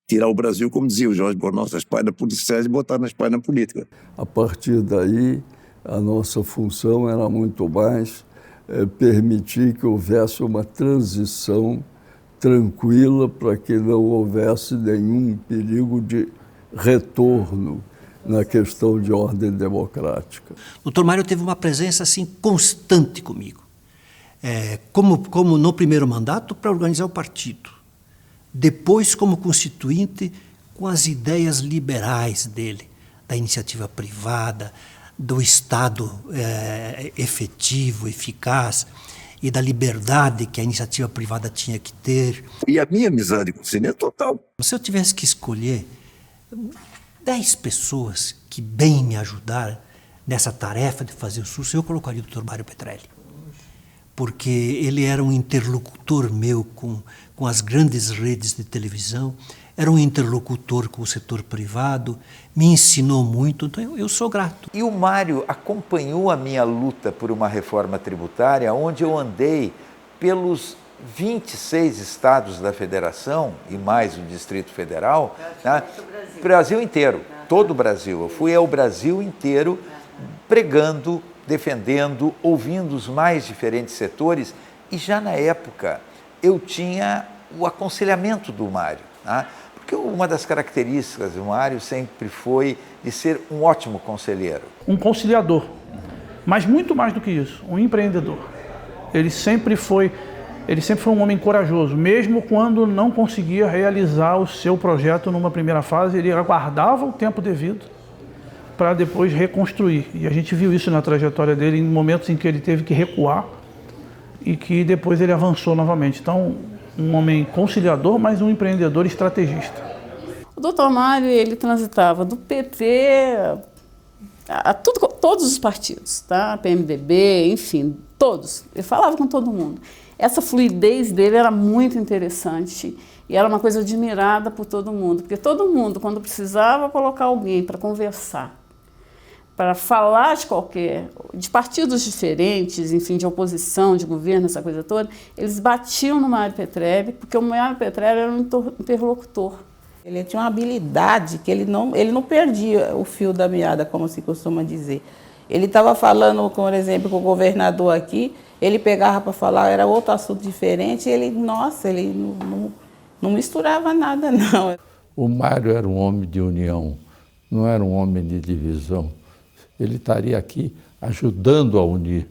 tirar o Brasil, como dizia o Jorge Bornal, das páginas policiais e botar nas páginas políticas. A partir daí, a nossa função era muito mais permitir que houvesse uma transição tranquila para que não houvesse nenhum perigo de retorno na questão de ordem democrática. O Dr. Mário teve uma presença assim constante comigo, como no primeiro mandato para organizar o partido, depois como constituinte com as ideias liberais dele, da iniciativa privada, do Estado efetivo, eficaz e da liberdade que a iniciativa privada tinha que ter. E a minha amizade com o Cine é total. Se eu tivesse que escolher 10 pessoas que bem me ajudaram nessa tarefa de fazer o SUS, eu colocaria o Dr. Mário Petrelli. Porque ele era um interlocutor meu com as grandes redes de televisão, era um interlocutor com o setor privado, me ensinou muito, então eu sou grato. E o Mário acompanhou a minha luta por uma reforma tributária, onde eu andei pelos 26 estados da federação e mais o Distrito Federal, Brasil inteiro, todo o Brasil. Eu fui ao Brasil inteiro pregando, defendendo, ouvindo os mais diferentes setores, e já na época eu tinha o aconselhamento do Mário, porque uma das características do Mário sempre foi de ser um ótimo conselheiro. Um conciliador, mas muito mais do que isso, um empreendedor. Ele sempre foi um homem corajoso, mesmo quando não conseguia realizar o seu projeto numa primeira fase, ele aguardava o tempo devido para depois reconstruir. E a gente viu isso na trajetória dele em momentos em que ele teve que recuar e que depois ele avançou novamente. Então, um homem conciliador, mas um empreendedor estrategista. O doutor Mário, ele transitava do PT a todos os partidos, tá? PMDB, enfim, todos. Ele falava com todo mundo. Essa fluidez dele era muito interessante e era uma coisa admirada por todo mundo, porque todo mundo, quando precisava colocar alguém para conversar, para falar de partidos diferentes, enfim, de oposição, de governo, essa coisa toda, eles batiam no Mário Petréli, porque o Mário Petréli era um interlocutor. Ele tinha uma habilidade que ele não perdia o fio da meada, como se costuma dizer. Ele estava falando, por exemplo, com o governador aqui, ele pegava para falar, era outro assunto diferente, ele não misturava nada, não. O Mário era um homem de união, não era um homem de divisão. Ele estaria aqui ajudando a unir,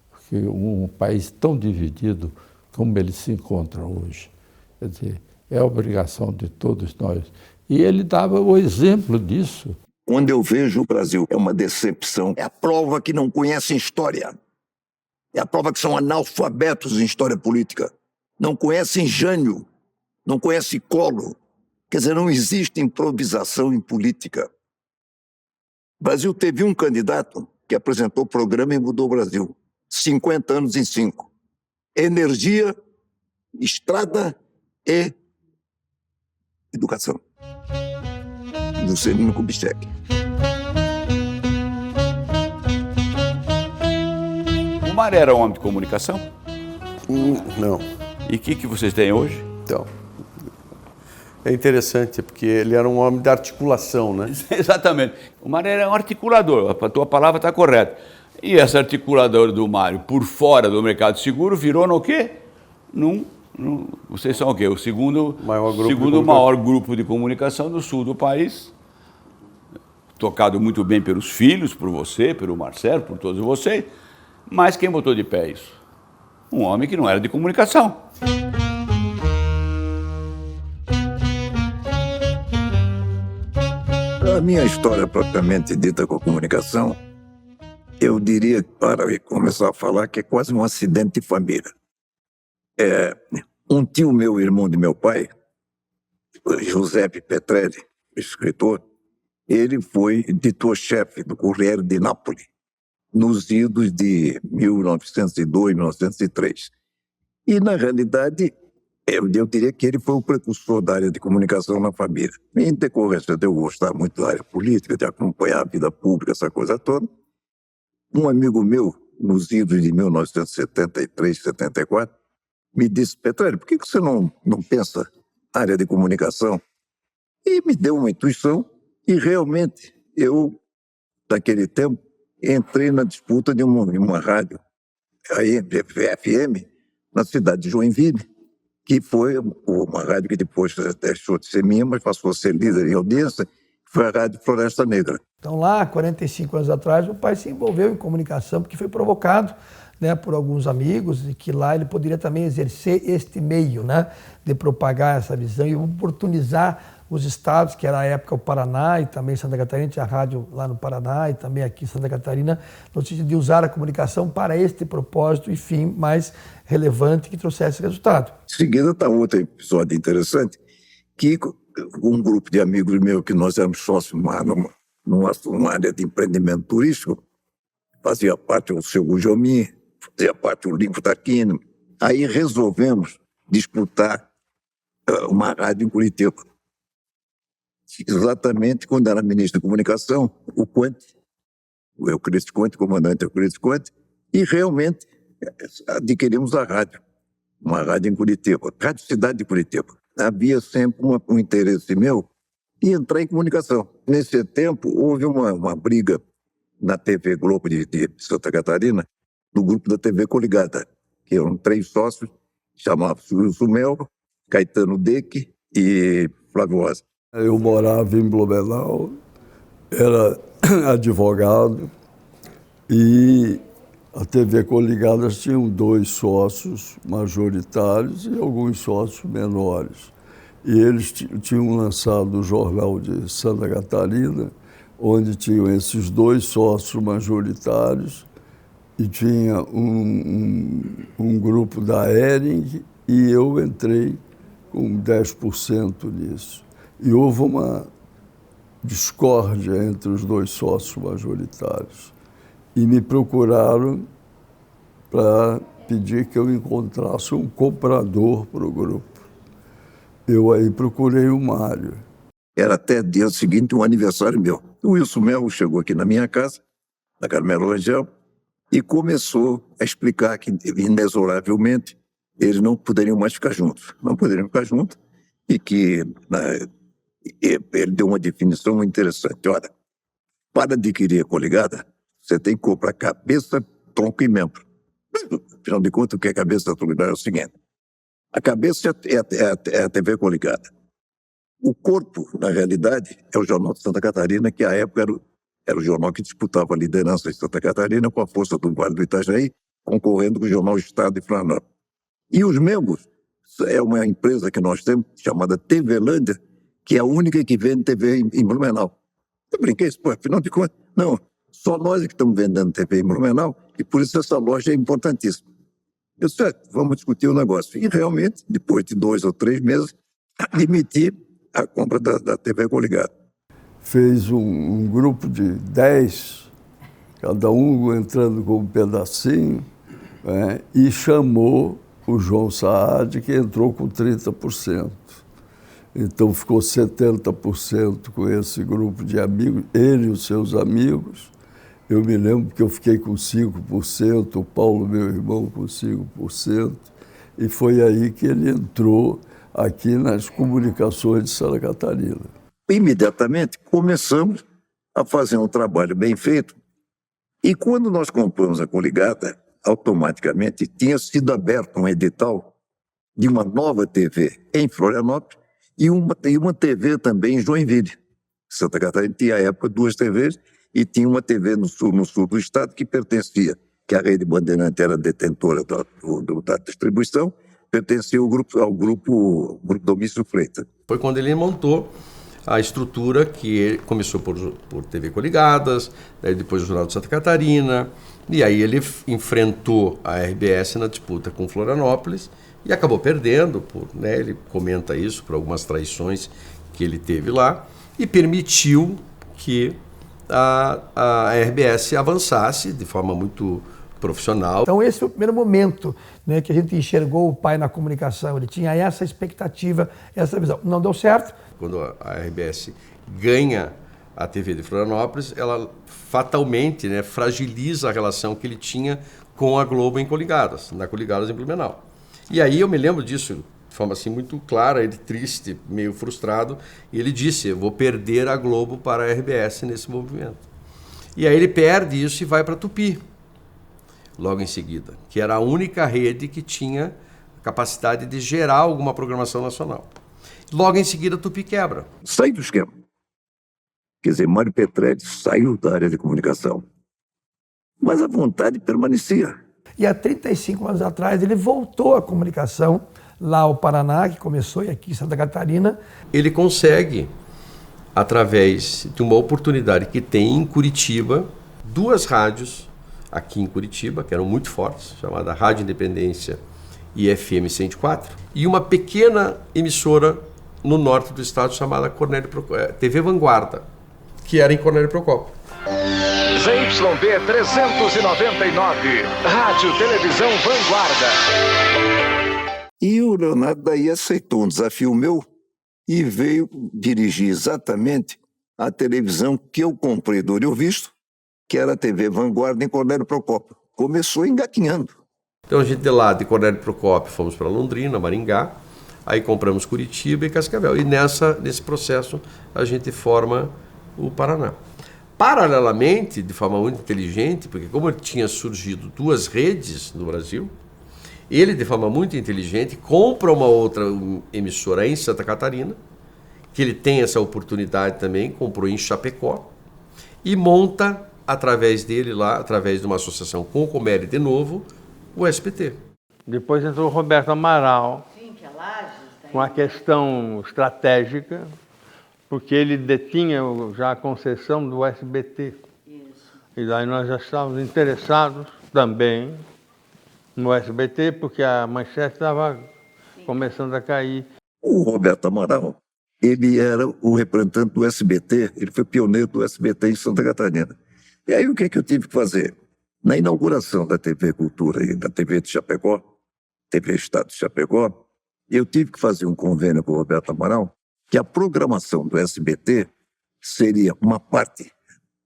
porque um país tão dividido como ele se encontra hoje. Quer dizer, é a obrigação de todos nós. E ele dava o exemplo disso. Quando eu vejo o Brasil, é uma decepção. É a prova que não conhecem história. É a prova que são analfabetos em história política. Não conhecem Jânio, não conhecem Collor. Quer dizer, não existe improvisação em política. O Brasil teve um candidato que apresentou o programa e mudou o Brasil. 50 anos em 5. Energia, estrada e educação. Juscelino Kubitschek. O Mário era um homem de comunicação? Não. E o que vocês têm hoje? Então, é interessante, porque ele era um homem de articulação, né? Exatamente. O Mário era um articulador, a tua palavra está correta. E esse articulador do Mário, por fora do mercado seguro, virou no quê? Vocês são o quê? O segundo maior grupo de comunicação do sul do país, tocado muito bem pelos filhos, por você, pelo Marcelo, por todos vocês. Mas quem botou de pé isso? Um homem que não era de comunicação. A minha história propriamente dita com a comunicação, eu diria, para começar a falar, que é quase um acidente de família. Um tio meu, irmão de meu pai, Giuseppe Petréli, escritor, ele foi editor-chefe do Corriere di Napoli, nos idos de 1902, 1903. E, na realidade, eu diria que ele foi o precursor da área de comunicação na família. Em decorrência de eu gostar muito da área política, de acompanhar a vida pública, essa coisa toda, um amigo meu, nos idos de 1973, 74, me disse: Petréli, por que você não pensa na área de comunicação? E me deu uma intuição, e realmente eu, naquele tempo, entrei na disputa de uma rádio, a FM, na cidade de Joinville, que foi uma rádio que depois deixou de ser minha, mas passou a ser líder em audiência, que foi a Rádio Floresta Negra. Então lá, 45 anos atrás, o pai se envolveu em comunicação, porque foi provocado, né, por alguns amigos, e que lá ele poderia também exercer este meio, né, de propagar essa visão e oportunizar os estados, que era a época o Paraná e também Santa Catarina, tinha rádio lá no Paraná e também aqui em Santa Catarina, no sentido de usar a comunicação para este propósito e fim mais relevante que trouxesse resultado. Em seguida está outro episódio interessante, que um grupo de amigos meus, que nós éramos sócios numa área de empreendimento turístico, fazia parte o seu Gujomin, fazia parte o Lincoln Taquino, aí resolvemos disputar uma rádio em Curitiba. Exatamente quando era ministro de comunicação, o Conte, o Euclides Conte, comandante Euclides Conte, e realmente adquirimos a rádio, uma rádio em Curitiba, Rádio Cidade de Curitiba. Havia sempre um interesse meu em entrar em comunicação. Nesse tempo, houve uma briga na TV Globo de Santa Catarina, do grupo da TV Coligada, que eram 3 sócios, chamavam-se Wilson Mel, Caetano Deck e Flávio Rosa. Eu morava em Blumenau, era advogado e A TV Coligadas tinha 2 sócios majoritários e alguns sócios menores. E eles tinham lançado o Jornal de Santa Catarina, onde tinham esses 2 sócios majoritários e tinha um grupo da Hering e eu entrei com 10% nisso. E houve uma discórdia entre os 2 sócios majoritários. E me procuraram para pedir que eu encontrasse um comprador para o grupo. Eu aí procurei o Mário. Era até dia seguinte um aniversário meu. O Wilson Melo chegou aqui na minha casa, na Carmelo Rangel, e começou a explicar que, inexoravelmente, eles não poderiam mais ficar juntos. Não poderiam ficar juntos e que ele deu uma definição muito interessante. Olha, para adquirir a Coligada, você tem que comprar cabeça, tronco e membro. Afinal de contas, o que é cabeça, tronco e membro é o seguinte. A cabeça é a TV Coligada. O corpo, na realidade, é o Jornal de Santa Catarina, que à época era o jornal que disputava a liderança em Santa Catarina com a força do Vale do Itajaí, concorrendo com o Jornal Estado de Florianópolis. E os membros é uma empresa que nós temos, chamada TVlândia, que é a única que vende TV em Blumenau. Eu brinquei isso, pô, afinal de contas, não, só nós é que estamos vendendo TV em Blumenau e por isso essa loja é importantíssima. Eu disse, vamos discutir o negócio. E realmente, depois de 2 ou 3 meses, admiti a compra da TV Coligada. Fez um grupo de 10, cada um entrando com um pedacinho, né, e chamou o João Saad, que entrou com 30%. Então ficou 70% com esse grupo de amigos, ele e os seus amigos. Eu me lembro que eu fiquei com 5%, o Paulo, meu irmão, com 5%, e foi aí que ele entrou aqui nas comunicações de Santa Catarina. Imediatamente começamos a fazer um trabalho bem feito e quando nós compramos a Coligada, automaticamente tinha sido aberto um edital de uma nova TV em Florianópolis e uma TV também em Joinville. Santa Catarina tinha, à época, 2 TVs e tinha uma TV no sul do estado que pertencia, que a Rede Bandeirante era detentora da distribuição, pertencia ao grupo Domício Freitas. Foi quando ele montou a estrutura que começou por TV Coligadas, daí depois o Jornal de Santa Catarina, e aí ele enfrentou a RBS na disputa com Florianópolis e acabou perdendo, ele comenta isso, por algumas traições que ele teve lá, e permitiu que a RBS avançasse de forma muito profissional. Então esse foi o primeiro momento, né, que a gente enxergou o pai na comunicação, ele tinha essa expectativa, essa visão. Não deu certo. Quando a RBS ganha a TV de Florianópolis, ela fatalmente, fragiliza a relação que ele tinha com a Globo em Coligadas, na Coligadas em Blumenau. E aí eu me lembro disso de forma assim muito clara, ele triste, meio frustrado, e ele disse, eu vou perder a Globo para a RBS nesse movimento. E aí ele perde isso e vai para a Tupi, logo em seguida, que era a única rede que tinha capacidade de gerar alguma programação nacional. Logo em seguida, a Tupi quebra. Sai do esquema. Quer dizer, Mário Petrelli saiu da área de comunicação, mas a vontade permanecia. E há 35 anos atrás, ele voltou à comunicação, lá ao Paraná, que começou, e aqui em Santa Catarina. Ele consegue, através de uma oportunidade que tem em Curitiba, 2 rádios aqui em Curitiba, que eram muito fortes, chamada Rádio Independência e FM 104, e uma pequena emissora no norte do estado chamada TV Vanguarda, que era em Cornélio Procópio. ZYD 399, Rádio Televisão Vanguarda. E o Leonardo daí aceitou um desafio meu e veio dirigir exatamente a televisão que eu comprei do Ouro Visto, que era a TV Vanguarda em Cornélio Procópio. Começou engatinhando. Então a gente de lá de Cornélio Procópio fomos para Londrina, Maringá, aí compramos Curitiba e Cascavel. E nesse processo a gente forma o Paraná. Paralelamente, de forma muito inteligente, porque como tinha surgido 2 redes no Brasil, ele de forma muito inteligente compra uma outra emissora em Santa Catarina, que ele tem essa oportunidade também, comprou em Chapecó, e monta através dele lá, através de uma associação com o Comério de novo, o SBT. Depois entrou o Roberto Amaral, com a questão estratégica, porque ele detinha já a concessão do SBT. E daí nós já estávamos interessados também no SBT, porque a manchete estava começando a cair. O Roberto Amaral, ele era o representante do SBT, ele foi pioneiro do SBT em Santa Catarina. E aí o que eu tive que fazer? Na inauguração da TV Cultura e da TV de Chapecó, TV Estado de Chapecó, eu tive que fazer um convênio com o Roberto Amaral, que a programação do SBT seria uma parte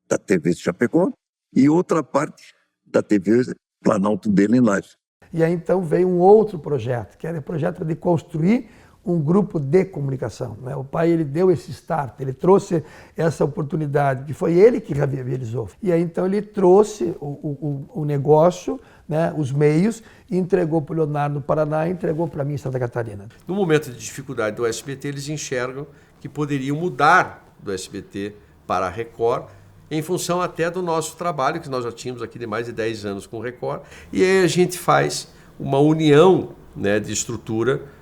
da TV de Chapecó e outra parte da TV Planalto dele em Lages. E aí então veio um outro projeto, que era o projeto de construir um grupo de comunicação, né? O pai, ele deu esse start, ele trouxe essa oportunidade, que foi ele que realizou. E aí então ele trouxe o negócio, né, os meios, e entregou para o Leonardo no Paraná e entregou para mim em Santa Catarina. No momento de dificuldade do SBT, eles enxergam que poderiam mudar do SBT para a Record, em função até do nosso trabalho, que nós já tínhamos aqui de mais de 10 anos com o Record, e aí a gente faz uma união, né, de estrutura,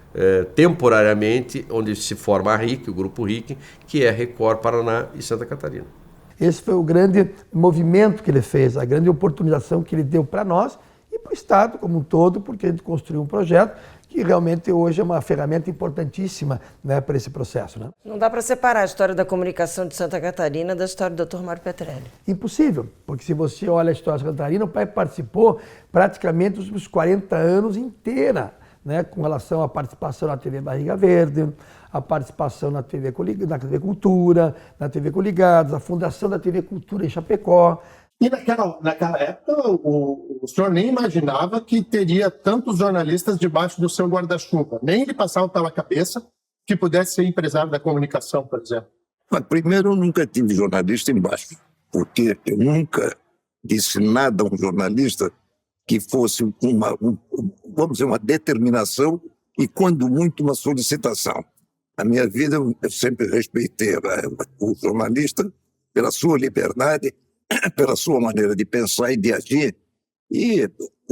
temporariamente, onde se forma a RIC, o Grupo RIC, que é Record, Paraná e Santa Catarina. Esse foi o grande movimento que ele fez, a grande oportunização que ele deu para nós e para o Estado como um todo, porque a gente construiu um projeto que realmente hoje é uma ferramenta importantíssima, né, para esse processo. Né? Não dá para separar a história da comunicação de Santa Catarina da história do Dr. Mário Petrelli. Impossível, porque se você olha a história de Santa Catarina, o pai participou praticamente os 40 anos inteira, né, com relação à participação na TV Barriga Verde, a participação na TV Cultura, na TV Coligados, a fundação da TV Cultura em Chapecó. E naquela época, o senhor nem imaginava que teria tantos jornalistas debaixo do seu guarda-chuva. Nem lhe passava pela cabeça que pudesse ser empresário da comunicação, por exemplo. Mas primeiro, eu nunca tive jornalista embaixo, porque eu nunca disse nada a um jornalista que fosse vamos dizer, uma determinação e, quando muito, uma solicitação. Na minha vida, eu sempre respeitei o jornalista pela sua liberdade, pela sua maneira de pensar e de agir. E,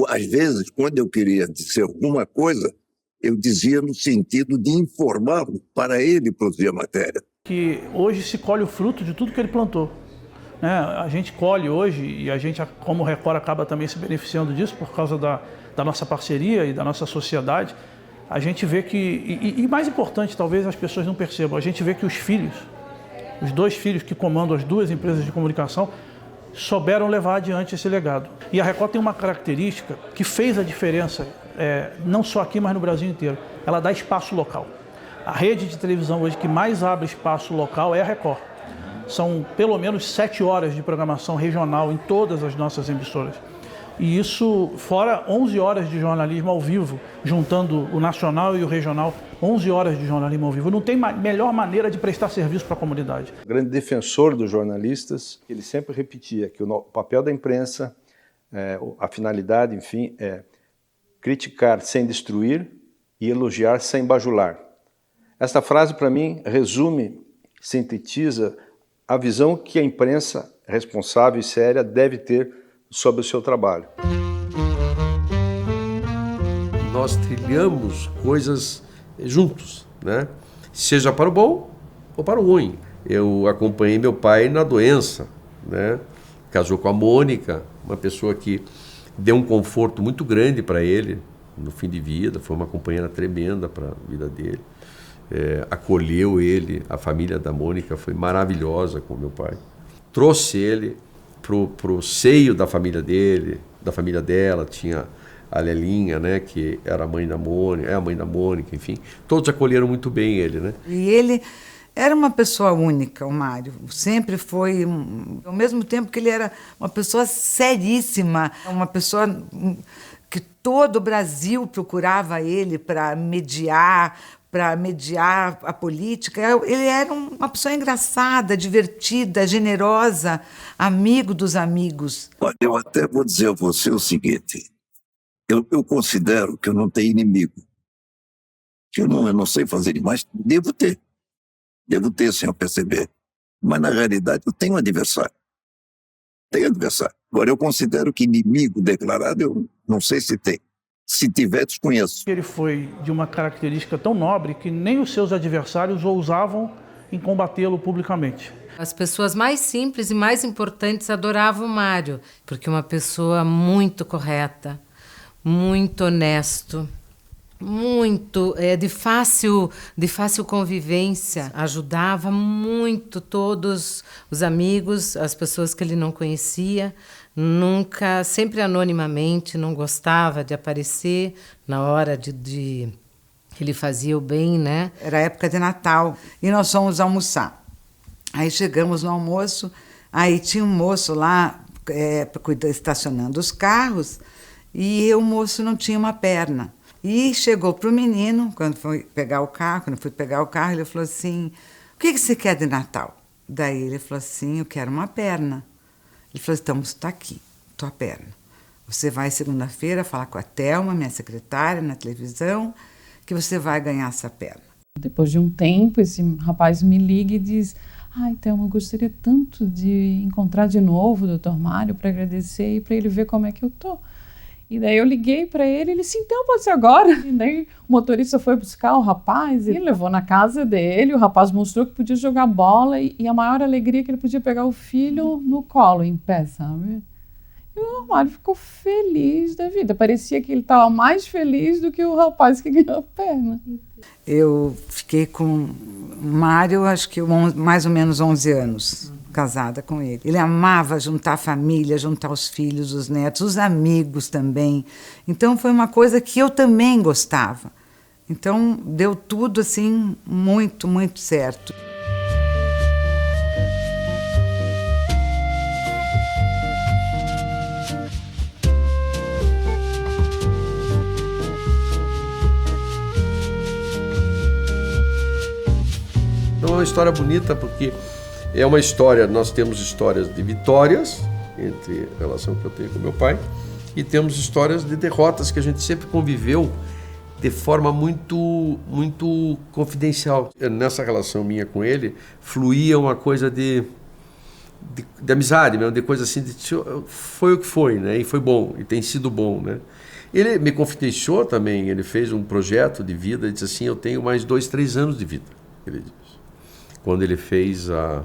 às vezes, quando eu queria dizer alguma coisa, eu dizia no sentido de informá-lo para ele produzir a matéria. Que hoje se colhe o fruto de tudo que ele plantou. A gente colhe hoje, e a gente, como Record, acaba também se beneficiando disso por causa da nossa parceria e da nossa sociedade. A gente vê que, e mais importante, talvez as pessoas não percebam, a gente vê que os filhos, os dois filhos que comandam as duas empresas de comunicação, souberam levar adiante esse legado. E a Record tem uma característica que fez a diferença, não só aqui, mas no Brasil inteiro. Ela dá espaço local. A rede de televisão hoje que mais abre espaço local é a Record. São pelo menos 7 horas de programação regional em todas as nossas emissoras. E isso, fora 11 horas de jornalismo ao vivo, juntando o nacional e o regional, 11 horas de jornalismo ao vivo. Não tem melhor maneira de prestar serviço para a comunidade. O grande defensor dos jornalistas, ele sempre repetia que o papel da imprensa, a finalidade, enfim, é criticar sem destruir e elogiar sem bajular. Esta frase, para mim, resume, sintetiza a visão que a imprensa responsável e séria deve ter sobre o seu trabalho. Nós trilhamos coisas juntos, né? Seja para o bom ou para o ruim. Eu acompanhei meu pai na doença, né? Casou com a Mônica, uma pessoa que deu um conforto muito grande para ele no fim de vida, foi uma companheira tremenda para a vida dele. Acolheu ele, a família da Mônica foi maravilhosa com meu pai. Trouxe ele pro seio da família dele, da família dela, tinha a Lelinha, né, que era a mãe da Mônica, enfim. Todos acolheram muito bem ele, né? E ele era uma pessoa única, o Mário. Sempre foi, ao mesmo tempo que ele era uma pessoa seríssima, uma pessoa que todo o Brasil procurava ele para mediar a política. Ele era uma pessoa engraçada, divertida, generosa, amigo dos amigos. Olha, eu até vou dizer a você o seguinte, eu considero que eu não tenho inimigo, que eu não sei fazer demais, devo ter sem eu perceber, mas na realidade eu tenho um adversário. tem adversário. Agora, eu considero que inimigo declarado, eu não sei se tem. Se tiver, desconheço. Ele foi de uma característica tão nobre que nem os seus adversários ousavam em combatê-lo publicamente. As pessoas mais simples e mais importantes adoravam o Mário, porque uma pessoa muito correta, muito honesto, muito de fácil convivência, ajudava muito todos os amigos, as pessoas que ele não conhecia, nunca, sempre anonimamente, não gostava de aparecer na hora de ele fazia o bem, né? Era época de Natal e nós fomos almoçar. Aí chegamos no almoço, aí tinha um moço lá estacionando os carros e o moço não tinha uma perna. E chegou para o menino, quando fui pegar o carro, ele falou assim, o que você quer de Natal? Daí ele falou assim, eu quero uma perna. Ele falou, então está aqui, tua perna. Você vai segunda-feira falar com a Thelma, minha secretária, na televisão, que você vai ganhar essa perna. Depois de um tempo, esse rapaz me liga e diz, ai, Thelma, eu gostaria tanto de encontrar de novo o Dr. Mário para agradecer e para ele ver como é que eu tô. E daí eu liguei para ele, ele disse, então pode ser agora. E daí o motorista foi buscar o rapaz e levou na casa dele, o rapaz mostrou que podia jogar bola e a maior alegria é que ele podia pegar o filho no colo, em pé, sabe? E o Mário ficou feliz da vida, parecia que ele estava mais feliz do que o rapaz que ganhou a perna. Eu fiquei com o Mário, acho que mais ou menos 11 anos. Casada com ele. Ele amava juntar a família, juntar os filhos, os netos, os amigos também. Então foi uma coisa que eu também gostava. Então deu tudo assim muito, muito certo. É uma história bonita porque é uma história, nós temos histórias de vitórias, entre a relação que eu tenho com meu pai, e temos histórias de derrotas que a gente sempre conviveu de forma muito confidencial. Nessa relação minha com ele, fluía uma coisa de amizade mesmo, de coisa assim, foi o que foi, né? E foi bom, e tem sido bom, né? Ele me confidenciou também, ele fez um projeto de vida, ele disse assim, eu tenho mais 2, 3 anos de vida, ele disse. Quando ele fez a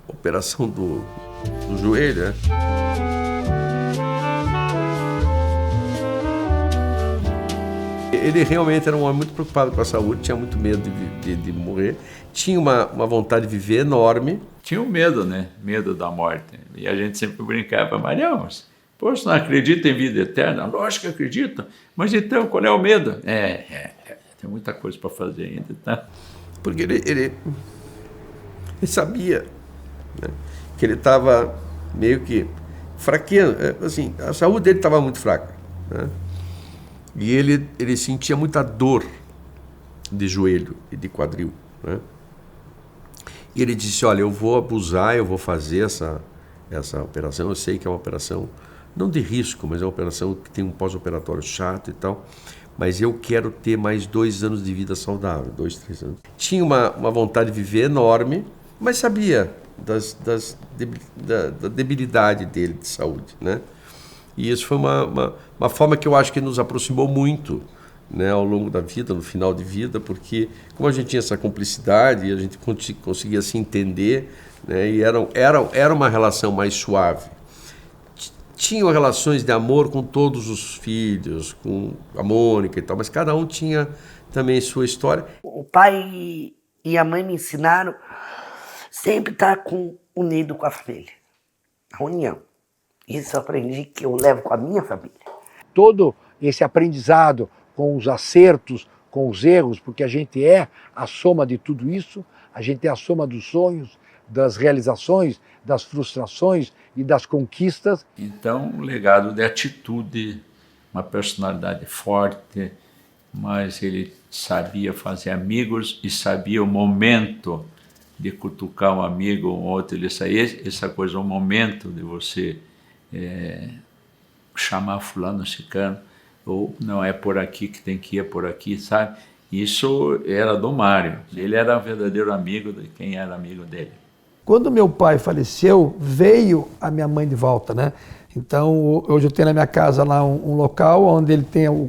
operação do joelho, né? Ele realmente era um homem muito preocupado com a saúde, tinha muito medo de morrer, tinha uma vontade de viver enorme. Tinha um medo, né? Medo da morte. E a gente sempre brincava, Marião, mas, poxa, não acredita em vida eterna? Lógico que acredita, mas então qual é o medo? Tem muita coisa para fazer ainda, tá? Porque ele sabia, né, que ele estava meio que fraqueando, assim, a saúde dele estava muito fraca, né? E ele sentia muita dor de joelho e de quadril, né? E ele disse, olha, eu vou abusar, eu vou fazer essa operação, eu sei que é uma operação, não de risco, mas é uma operação que tem um pós-operatório chato e tal, mas eu quero ter mais 2 anos de vida saudável, 2, 3 anos. Tinha uma vontade de viver enorme, mas sabia da debilidade dele de saúde, né? E isso foi uma forma que eu acho que nos aproximou muito, né, ao longo da vida, no final de vida, porque como a gente tinha essa cumplicidade e a gente conseguia se entender, né, e era uma relação mais suave. Tinham relações de amor com todos os filhos, com a Mônica e tal, mas cada um tinha também sua história. O pai e a mãe me ensinaram sempre estar unido com a família, a união. Isso eu aprendi que eu levo com a minha família. Todo esse aprendizado com os acertos, com os erros, porque a gente é a soma de tudo isso, a gente é a soma dos sonhos, das realizações, das frustrações e das conquistas. Então, um legado de atitude, uma personalidade forte, mas ele sabia fazer amigos e sabia o momento de cutucar um amigo ou um outro. Ele sabia essa coisa, o momento de você chamar fulano, ciclano, ou não é por aqui que tem que ir, é por aqui, sabe? Isso era do Mário. Ele era um verdadeiro amigo de quem era amigo dele. Quando meu pai faleceu, veio a minha mãe de volta, né? Então, hoje eu tenho na minha casa lá um local onde ele tem o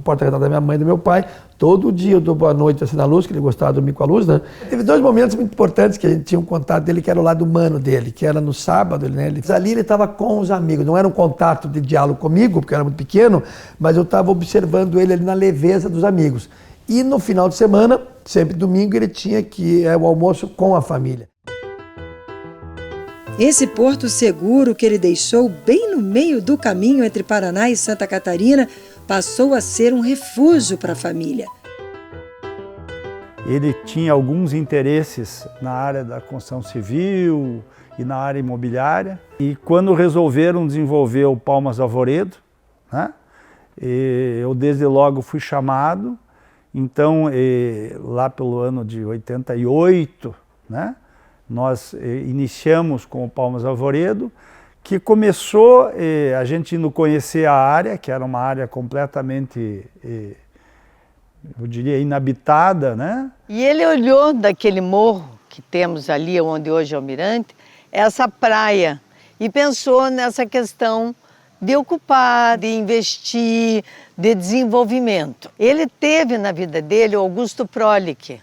porta-retrato da minha mãe e do meu pai. Todo dia eu dou boa noite assim na luz, que ele gostava de dormir com a luz, né? Teve 2 momentos muito importantes que a gente tinha um contato dele, que era o lado humano dele, que era no sábado, né? Ali ele estava com os amigos, não era um contato de diálogo comigo, porque eu era muito pequeno, mas eu estava observando ele ali na leveza dos amigos. E no final de semana, sempre domingo, ele tinha que o almoço com a família. Esse porto seguro que ele deixou bem no meio do caminho entre Paraná e Santa Catarina passou a ser um refúgio para a família. Ele tinha alguns interesses na área da construção civil e na área imobiliária. E quando resolveram desenvolver o Palmas Alvoredo, né, eu desde logo fui chamado. Então, lá pelo ano de 88, né, nós iniciamos com o Palmas Alvoredo, que começou a gente indo conhecer a área, que era uma área completamente, eu diria, inabitada, né? E ele olhou daquele morro que temos ali, onde hoje é o Mirante, essa praia, e pensou nessa questão de ocupar, de investir, de desenvolvimento. Ele teve na vida dele o Augusto Prolich,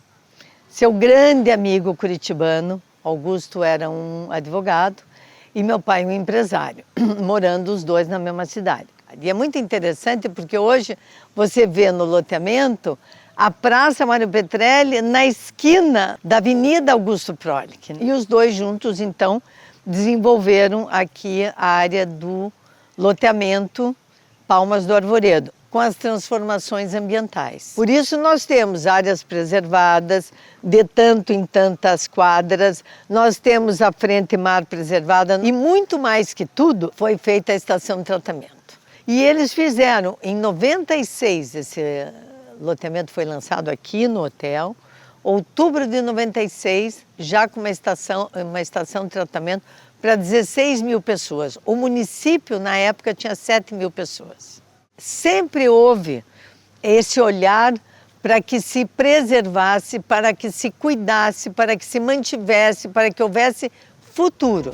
seu grande amigo curitibano. Augusto era um advogado e meu pai um empresário, morando os dois na mesma cidade. E é muito interessante porque hoje você vê no loteamento a Praça Mário Petrelli na esquina da Avenida Augusto Prolich. E os dois juntos, então, desenvolveram aqui a área do loteamento Palmas do Arvoredo, com as transformações ambientais. Por isso nós temos áreas preservadas, de tanto em tantas quadras, nós temos a frente mar preservada e muito mais que tudo foi feita a estação de tratamento. E eles fizeram, em 96, esse loteamento foi lançado aqui no hotel, outubro de 96, já com uma estação de tratamento para 16 mil pessoas. O município, na época, tinha 7 mil pessoas. Sempre houve esse olhar para que se preservasse, para que se cuidasse, para que se mantivesse, para que houvesse futuro.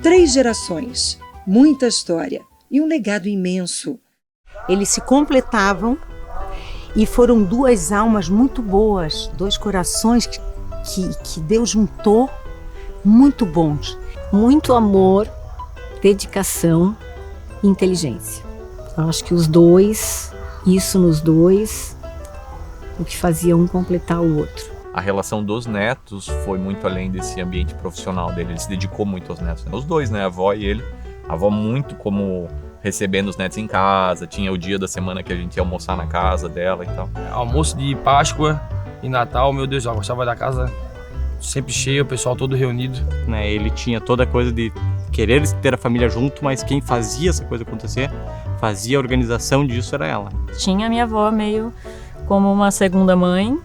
Três gerações, muita história e um legado imenso. Eles se completavam e foram 2 almas muito boas, 2 corações que Deus juntou, muito bons. Muito amor, dedicação e inteligência. Eu acho que os dois, isso nos dois, o que fazia um completar o outro. A relação dos netos foi muito além desse ambiente profissional dele, ele se dedicou muito aos netos. Os dois, né, a avó e ele. A avó muito como recebendo os netos em casa, tinha o dia da semana que a gente ia almoçar na casa dela e tal. Almoço de Páscoa e Natal, meu Deus, eu gostava da casa sempre cheia, o pessoal todo reunido. Né, ele tinha toda a coisa de querer ter a família junto, mas quem fazia essa coisa acontecer, fazia a organização disso era ela. Tinha a minha avó meio como uma segunda mãe,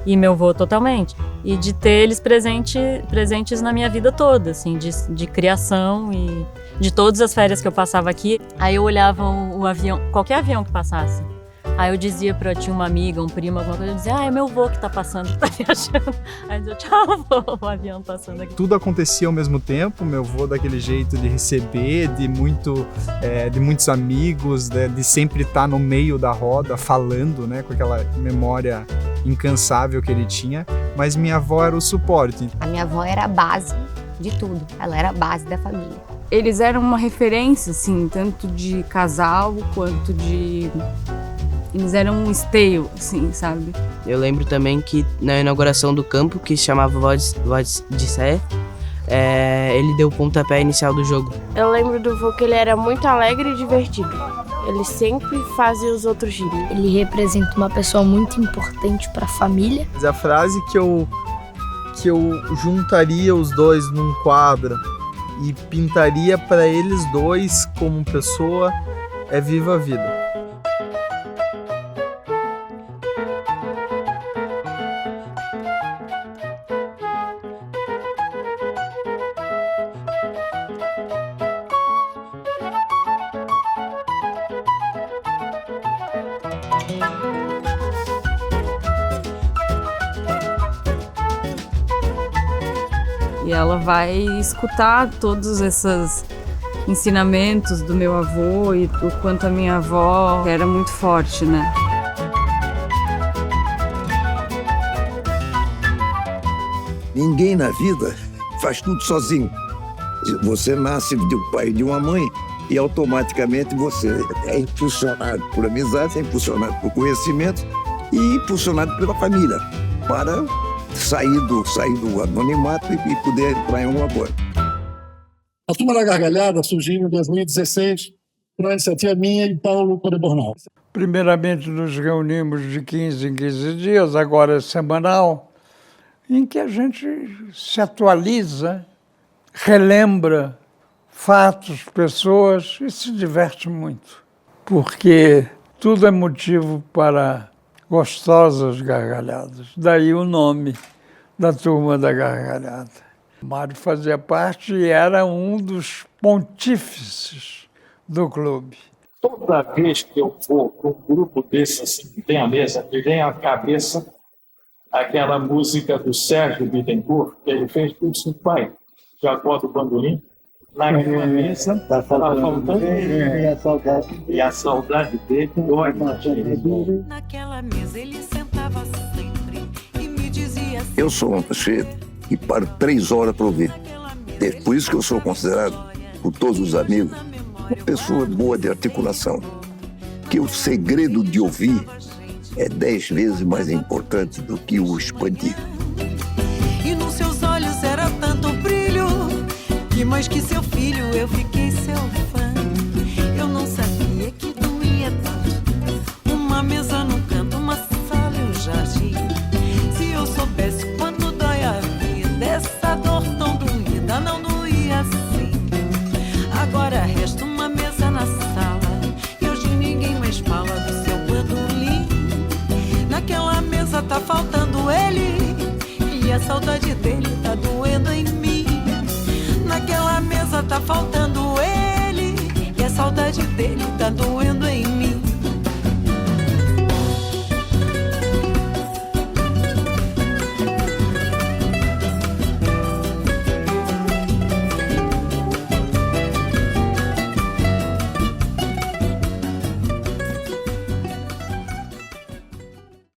e meu avô totalmente. E de ter eles presentes na minha vida toda, assim, de criação e de todas as férias que eu passava aqui. Aí eu olhava o avião, qualquer avião que passasse. Aí eu dizia tinha uma amiga, um primo, alguma coisa, eu dizia, é meu avô que tá passando, que tá viajando. Aí eu dizia, tchau, avô, o avião passando aqui. Tudo acontecia ao mesmo tempo, meu avô daquele jeito de receber, de muitos amigos, de sempre estar no meio da roda, falando, né, com aquela memória incansável que ele tinha, mas minha avó era o suporte. A minha avó era a base de tudo, ela era a base da família. Eles eram uma referência, assim, tanto de casal quanto de... Eles eram um esteio, assim, sabe? Eu lembro também que na inauguração do campo, que se chamava Voz de Sé, ele deu o pontapé inicial do jogo. Eu lembro do vô que ele era muito alegre e divertido. Ele sempre fazia os outros rirem. Ele representa uma pessoa muito importante para a família. Mas a frase que eu juntaria os dois num quadro e pintaria para eles dois como pessoa é Viva a Vida. E ela vai escutar todos esses ensinamentos do meu avô e o quanto a minha avó era muito forte, né? Ninguém na vida faz tudo sozinho. Você nasce de um pai e de uma mãe e automaticamente você é impulsionado por amizade, é impulsionado por conhecimento e impulsionado pela família para sair do anonimato e poder entrar em uma boa. A Turma da Gargalhada surgiu em 2016 por uma iniciativa minha e Paulo Codebornal. Primeiramente nos reunimos de 15 em 15 dias, agora é semanal, em que a gente se atualiza, relembra fatos, pessoas e se diverte muito. Porque tudo é motivo para gostosas gargalhadas. Daí o nome da Turma da Gargalhada. O Mário fazia parte e era um dos pontífices do clube. Toda vez que eu vou para um grupo desses, assim, que tem a mesa, me vem à cabeça aquela música do Sérgio Bittencourt, que ele fez por seu pai, Jacó do Bandolim. Naquela mesa, tá faltando e a saudade dele, naquela mesa ele sentava sempre e me dizia assim. Eu sou uma pessoa que paro 3 horas para ouvir. É por isso que eu sou considerado, por todos os amigos, uma pessoa boa de articulação. Que o segredo de ouvir é 10 vezes mais importante do que o expandir. E nos seus olhos era tanto brilho que mais que seu filho eu fiquei seu fã. Eu não sabia que doía tanto uma mesa no canto, uma sala e um jardim. Se eu soubesse quanto dói a vida, essa dor tão doída não doía assim. Agora resta uma mesa na sala e hoje ninguém mais fala do seu bandolim. Naquela mesa tá faltando ele e a saudade dele tá doendo em mim. Naquela mesa tá faltando ele e a saudade dele tá doendo